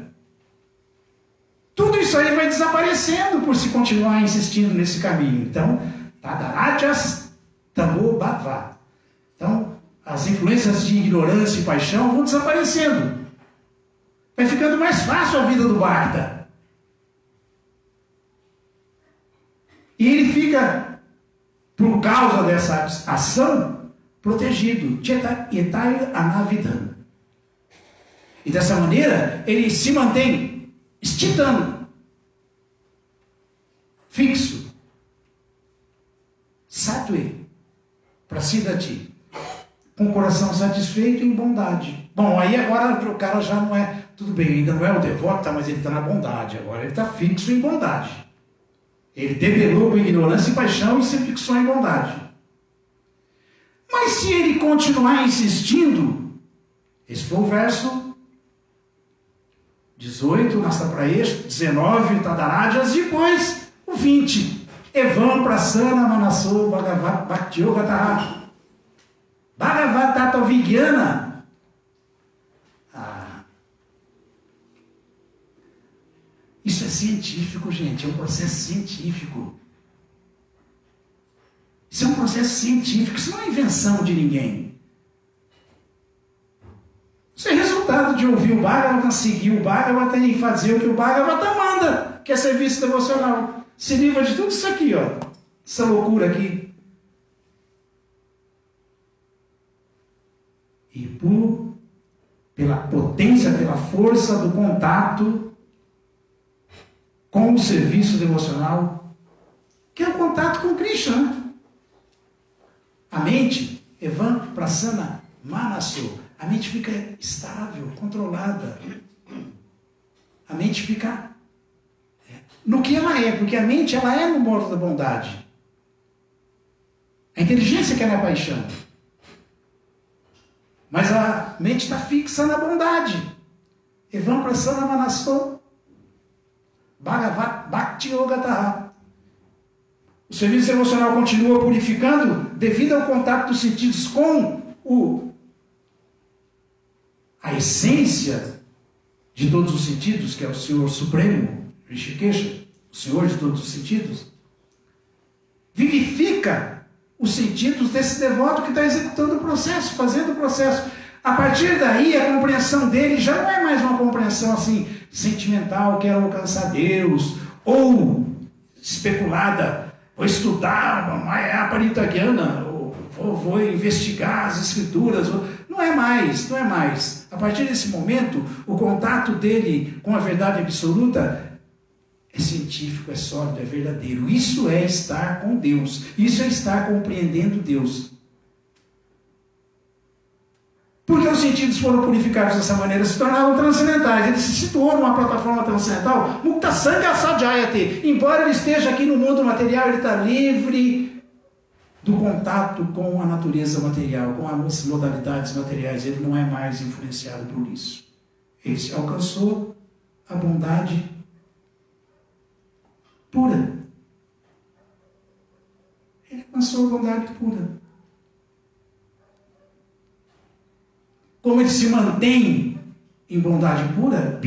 S1: tudo isso aí vai desaparecendo por se continuar insistindo nesse caminho. Então, Tadarajas Tamobhava. Então, as influências de ignorância e paixão vão desaparecendo. Vai ficando mais fácil a vida do Bhakta. E ele fica, por causa dessa ação, protegido. Cheta Etai Anavidam. E dessa maneira, ele se mantém estitando, fixo, Satwe, para Siddhati, com o coração satisfeito em bondade. Bom, aí agora o cara já não é, tudo bem, ainda não é o devoto, mas ele está na bondade, agora ele está fixo em bondade. Ele debelou com ignorância e paixão e se fixou em bondade. Mas se ele continuar insistindo, esse foi o verso 18, Nasta Praesh, 19, Tadarajas, depois o 20. Evam Prasana Manaso Bhagavat Bhakti Yogataha. Bhagavat Tattva Vijnana. Isso é científico, gente, é um processo científico. Isso é um processo científico, isso não é invenção de ninguém. Isso é resultado de ouvir o Bhagavatam, seguir o Bhagavatam e fazer o que o Bhagavatam manda, que é serviço devocional. Se livra de tudo isso aqui, essa loucura aqui. E pela potência, pela força do contato com o serviço devocional, que é o contato com Krishna. A mente, Evam Prasana Manaso, a mente fica estável, controlada. A mente fica no que ela é, porque a mente ela é no modo da bondade. A inteligência que é na paixão. Mas a mente está fixa na bondade. Evam Prasana Manaso Bhagavat Bhakti Yogataha. O serviço emocional continua purificando devido ao contato dos sentidos com a essência de todos os sentidos, que é o Senhor Supremo, Rishikesha, o Senhor de todos os sentidos. Vivifica os sentidos desse devoto que está executando o processo, fazendo o processo. A partir daí, a compreensão dele já não é mais uma compreensão assim sentimental, quero alcançar Deus, ou especulada, vou estudar a Paritagyana, ou vou investigar as escrituras. Não é mais. A partir desse momento, o contato dele com a verdade absoluta é científico, é sólido, é verdadeiro. Isso é estar com Deus. Isso é estar compreendendo Deus. Porque os sentidos foram purificados dessa maneira, se tornaram transcendentais. Ele se situou numa plataforma transcendental, Mukta Sangha Sadhyayate. Embora ele esteja aqui no mundo material, ele está livre do contato com a natureza material, com as modalidades materiais. Ele não é mais influenciado por isso. Ele se alcançou a bondade pura. Ele alcançou a bondade pura. Como ele se mantém em bondade pura,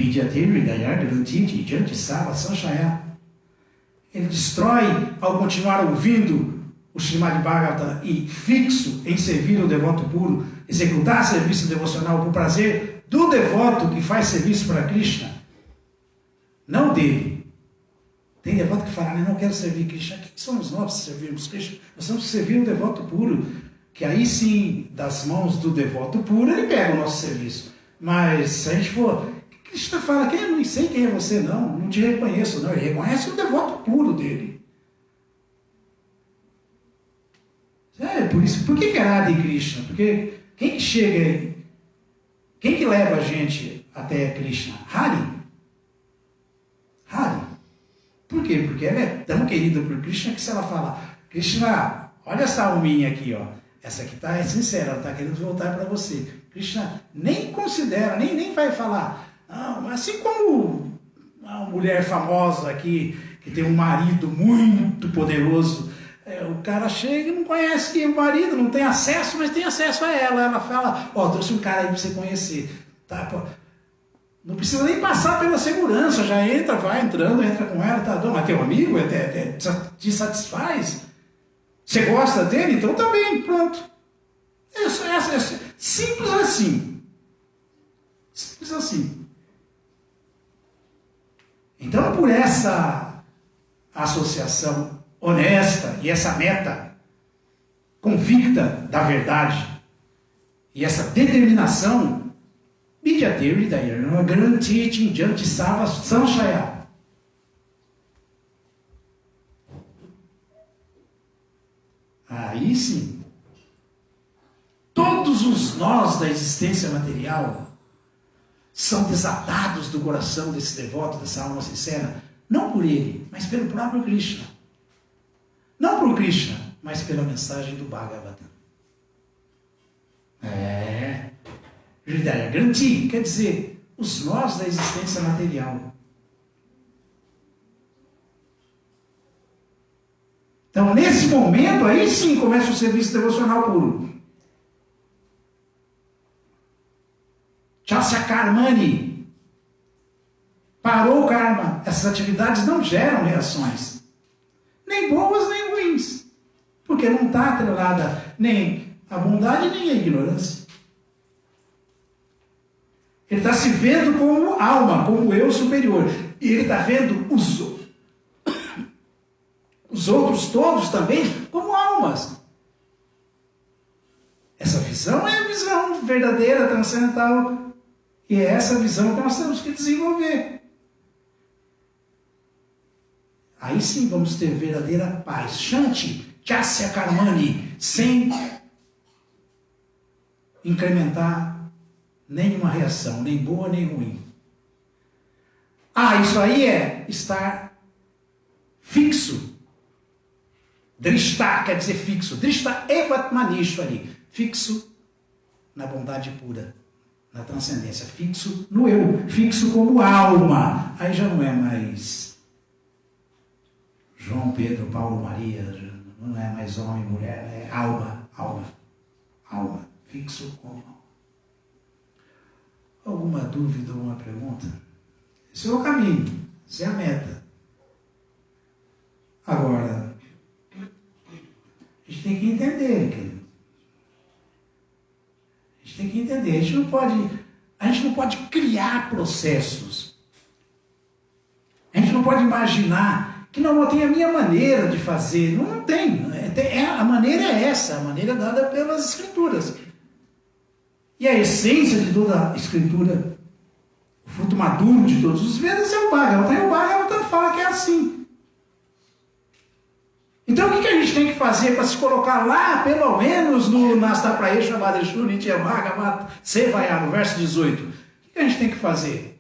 S1: ele destrói ao continuar ouvindo o Srimad Bhagavatam e fixo em servir o devoto puro, executar serviço devocional por prazer do devoto que faz serviço para Krishna, não dele. Tem devoto que fala, eu não quero servir Krishna. Quem somos nós para servirmos Krishna? Nós temos que servir um devoto puro, que aí sim, das mãos do devoto puro, ele pega o nosso serviço. Mas se a gente for, Krishna fala, que eu não sei quem é você, não te reconheço, não. Ele reconhece o devoto puro dele. Por isso, por que Radha e Krishna? Porque quem que chega aí? Quem que leva a gente até Krishna? Hari. Por quê? Porque ela é tão querida por Krishna que se ela falar, Krishna, olha essa alminha aqui, ó. Essa aqui é sincera, ela está querendo voltar para você. Krishna nem considera, nem vai falar. Não, assim como uma mulher famosa aqui, que tem um marido muito poderoso, o cara chega e não conhece o marido, não tem acesso, mas tem acesso a ela. Ela fala, trouxe um cara aí para você conhecer. Tá, pô. Não precisa nem passar pela segurança, já entra com ela, tá, mas teu amigo te satisfaz? Você gosta dele? Então também, pronto. Simples assim. Simples assim. Então, por essa associação honesta e essa meta convicta da verdade e essa determinação, Vidyate Hridaya Granti Chinjanti Sava Sanshaya. Aí sim, todos os nós da existência material são desatados do coração desse devoto, dessa alma sincera, não por ele, mas pelo próprio Krishna. Não por Krishna, mas pela mensagem do Bhagavatam. Hridaya Granti quer dizer os nós da existência material. Então, nesse momento, aí sim começa o serviço devocional puro. Chasya Karmani. Parou o karma. Essas atividades não geram reações. Nem boas, nem ruins. Porque não está atrelada nem a bondade, nem a ignorância. Ele está se vendo como alma, como eu superior. E ele está vendo os outros todos também como almas. Essa visão é a visão verdadeira, transcendental. E é essa visão que nós temos que desenvolver. Aí sim vamos ter verdadeira paz. Shanti, Chasya Karmani, sem incrementar nenhuma reação, nem boa nem ruim. Isso aí é estar fixo. Drishta quer dizer fixo. Drishta evatmanishvari. Fixo na bondade pura, na transcendência. Fixo no eu. Fixo como alma. Aí já não é mais João, Pedro, Paulo, Maria. Não é mais homem, mulher. É alma. Fixo como alma. Alguma dúvida ou uma pergunta? Esse é o caminho, essa é a meta. Agora, a gente tem que entender, querido. A gente tem que entender. A gente não pode criar processos. A gente não pode imaginar que não tem a minha maneira de fazer. Não tem. A maneira é essa, a maneira dada pelas Escrituras. E a essência de toda a Escritura, o fruto maduro de todos os Vedas é o Bhagavatam. E o Bhagavatam fala que é assim. Então o que a gente tem que fazer para se colocar lá, pelo menos no Nastaprayesha Madreshu Nityabhagavata Sevaya, no verso 18? O que a gente tem que fazer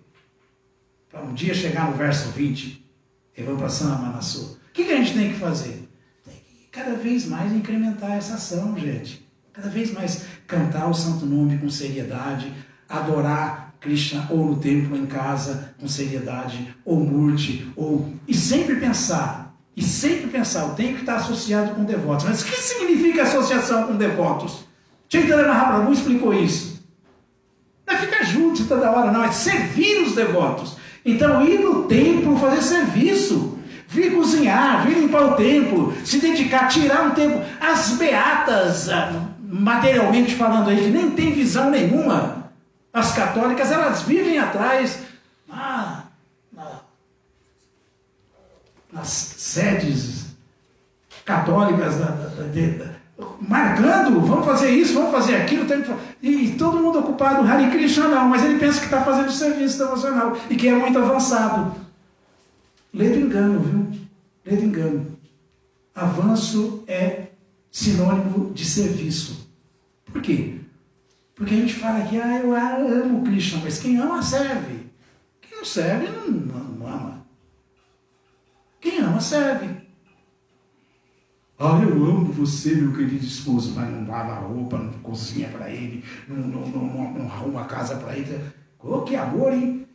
S1: para um dia chegar no verso 20? Evaprasana Manasu. O que a gente tem que fazer? Tem que cada vez mais incrementar essa ação, gente. Cada vez mais cantar o santo nome com seriedade, adorar Krishna ou no templo, ou em casa, com seriedade, ou murti, e sempre pensar, eu tenho que estar associado com devotos. Mas o que significa associação com devotos? Chaitanya Mahaprabhu explicou isso. Não é ficar junto toda hora, não, é servir os devotos. Então, ir no templo, fazer serviço, vir cozinhar, vir limpar o templo, se dedicar, tirar um tempo. As beatas, materialmente falando aí, que nem tem visão nenhuma, As católicas, elas vivem atrás nas sedes católicas, marcando, vamos fazer isso, vamos fazer aquilo, e todo mundo ocupado. Hare Krishna não, mas ele pensa que está fazendo o serviço devocional e que é muito avançado. Lê do engano, viu? Lê do engano. Avanço é sinônimo de serviço. Por quê? Porque a gente fala que eu amo Krishna, mas quem ama serve. Quem não serve não ama. Quem ama serve. Eu amo você, meu querido esposo, mas não lava a roupa, não cozinha para ele, não arruma a casa para ele. Oh, que amor, hein?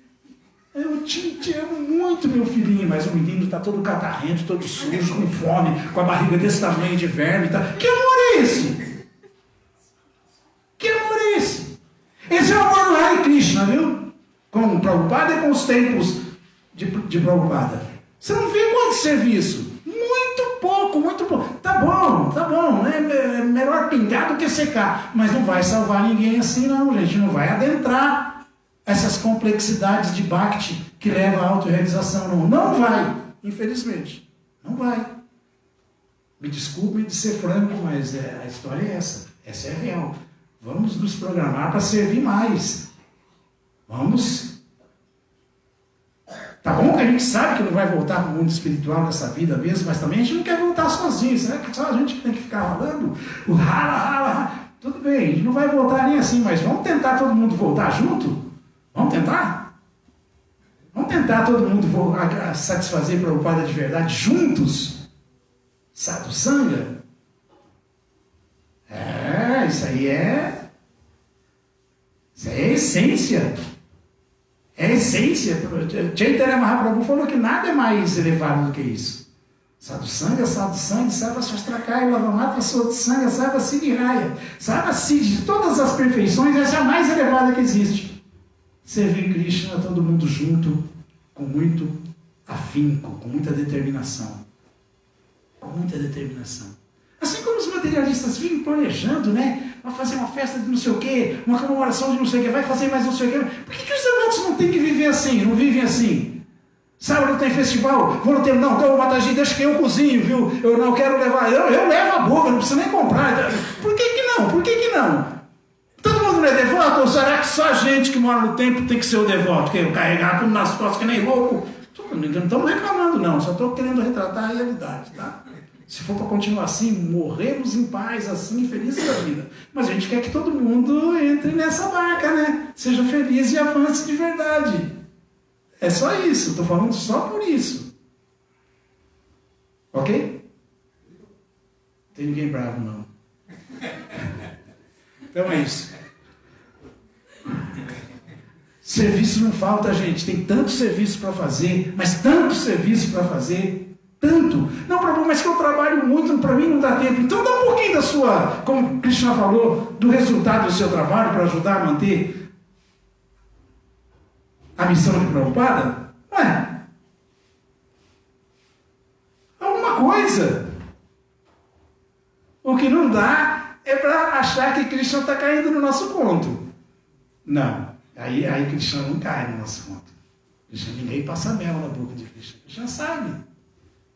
S1: Eu te amo muito, meu filhinho, mas o menino está todo catarrento, todo sujo, com fome, com a barriga desse tamanho de verme. Tá? Que amor é esse? Que amor é esse? Esse é o amor do Hare Krishna, viu? Com o Prabhupada e com os tempos de Prabhupada. Você não vê quanto serviço? Muito pouco, muito pouco. Tá bom, né? É melhor pingar do que secar. Mas não vai salvar ninguém assim não, gente. Não vai adentrar essas complexidades de Bhakti que levam à autorrealização, não vai, infelizmente, não vai. Me desculpe de ser franco, mas a história é essa é real. Vamos nos programar para servir mais. Vamos. Tá bom que a gente sabe que não vai voltar para o mundo espiritual dessa vida mesmo, mas também a gente não quer voltar sozinho. Será que só a gente tem que ficar falando? O rala. Tudo bem, a gente não vai voltar nem assim, mas vamos tentar todo mundo voltar junto? Vamos tentar? Vamos tentar todo mundo satisfazer Prabhupada de verdade juntos? Sadhu Sangha? Isso aí é essência. É essência. Chaitanya Mahaprabhu falou que nada é mais elevado do que isso. Sadhu Sangha, Sarva Shastrakaya, Lavamatra, Sotsanga, Sarva Siddhiraya. Sarva Siddhi, de todas as perfeições, essa é a mais elevada que existe. Servir Krishna, todo mundo junto, com muito afinco, com muita determinação. Com muita determinação. Assim como os materialistas vivem planejando, né? Vai fazer uma festa de não sei o quê, uma comemoração de não sei o quê, vai fazer mais não sei o quê. Por que os devotos não têm que viver assim, não vivem assim? Sábado tem festival, vou no tempo, não, então Mataji, deixa que eu cozinho, viu? Eu não quero levar, eu levo a boca, não precisa nem comprar. Por que não? Por que não? Todo mundo não é devoto? Ou será que só a gente que mora no templo tem que ser o devoto? Que eu carregar tudo nas costas que nem louco? Não estamos reclamando não, só estou querendo retratar a realidade, tá? Se for para continuar assim, morremos em paz, assim, felizes da vida. Mas a gente quer que todo mundo entre nessa barca, né? Seja feliz e avance de verdade. É só isso, estou falando só por isso. Ok? Não tem ninguém bravo não. Então é isso. Serviço não falta, gente. Tem tanto serviço para fazer, mas tanto serviço para fazer. Tanto. Não, Prabhu, mas que eu trabalho muito, para mim não dá tempo. Então dá um pouquinho da sua, como Krishna falou, do resultado do seu trabalho para ajudar a manter a missão de Prabhupada. Ué. Alguma coisa. O que não dá é para achar que Krishna está caindo no nosso conto. Não. Aí Krishna não cai no nosso conto. Ninguém passa mel na boca de Krishna. Krishna sabe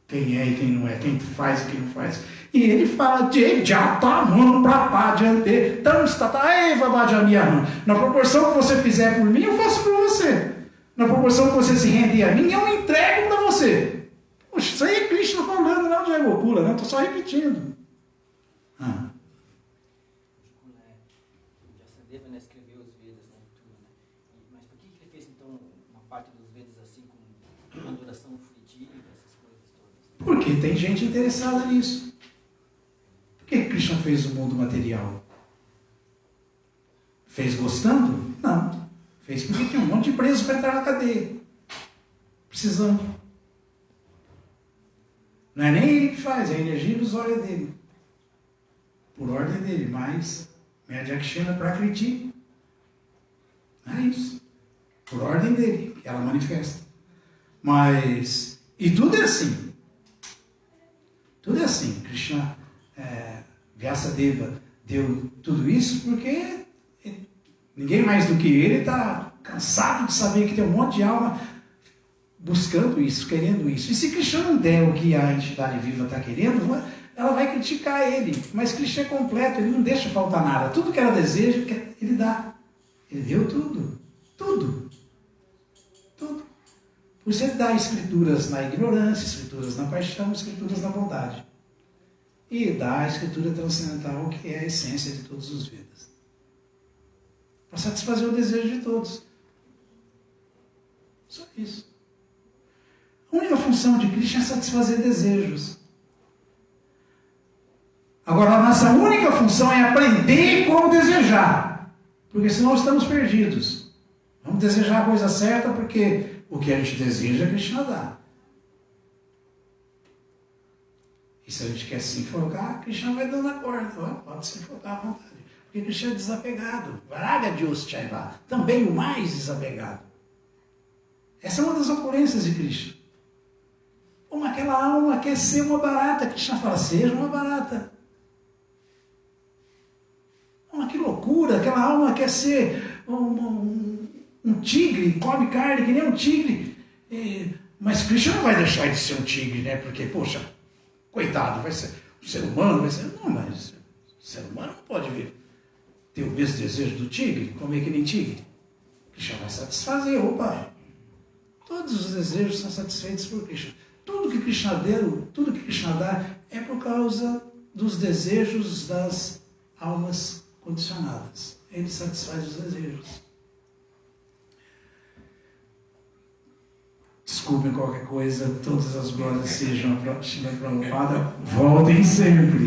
S1: quem é e quem não é, quem faz e quem não faz. E ele fala de Jatamam Prapadyante Tamstata Vabhajamyaham. Na proporção que você fizer por mim, eu faço por você. Na proporção que você se render a mim, eu entrego para você. Poxa, isso aí é Krishna falando, não de Gokula, não, estou só repetindo.
S2: Vyasadeva escreveu os Vedas, né, tudo, né? Mas por que ele fez então uma parte dos Vedas assim com adoração frutífera, essas coisas todas?
S1: Porque tem gente interessada nisso. Por que Krishna fez o mundo material? Fez gostando? Não. Fez porque tinha um monte de preso para entrar na cadeia. Precisando. Não é nem ele que faz, é a energia ilusória dele. Por ordem dele, mas Medjakshina Prakriti. É isso. Por ordem dele, que ela manifesta. Mas, e tudo é assim. Tudo é assim. Krishna, Vyasadeva deu tudo isso porque Ninguém mais do que ele está cansado de saber que tem um monte de alma buscando isso, querendo isso. E se Krishna não der o que a entidade viva está querendo, ela vai criticar ele. Mas Krishna é completo, ele não deixa faltar nada. Tudo que ela deseja, ele dá. Ele deu tudo. Tudo. Tudo. Por isso ele dá escrituras na ignorância, escrituras na paixão, escrituras na bondade. E dá a escritura transcendental, que é a essência de todos os Vedas. Para satisfazer o desejo de todos. Só isso. A única função de Krishna é satisfazer desejos. Agora, a nossa única função é aprender como desejar. Porque senão estamos perdidos. Vamos desejar a coisa certa, porque o que a gente deseja, Krishna dá. E se a gente quer se enfocar, Krishna vai dando a corda. Pode se enfocar à vontade. Porque Krishna é desapegado. Varaga Dhyuschaiva, também o mais desapegado. Essa é uma das ocorrências de Krishna. Aquela alma quer ser uma barata. Krishna fala, seja uma barata. Que loucura. Aquela alma quer ser um tigre, come carne que nem um tigre. Mas Krishna não vai deixar de ser um tigre, né? Porque, poxa, coitado, vai ser um ser humano, vai ser... Não, mas o ser humano não pode ter o mesmo desejo do tigre, comer que nem tigre. Krishna vai satisfazer, opa. Todos os desejos são satisfeitos por Krishna. Tudo que Krishna deu, tudo que Krishna dá é por causa dos desejos das almas condicionadas. Ele satisfaz os desejos. Desculpem qualquer coisa, todas as glórias sejam para Srila Prabhupada. Voltem sempre.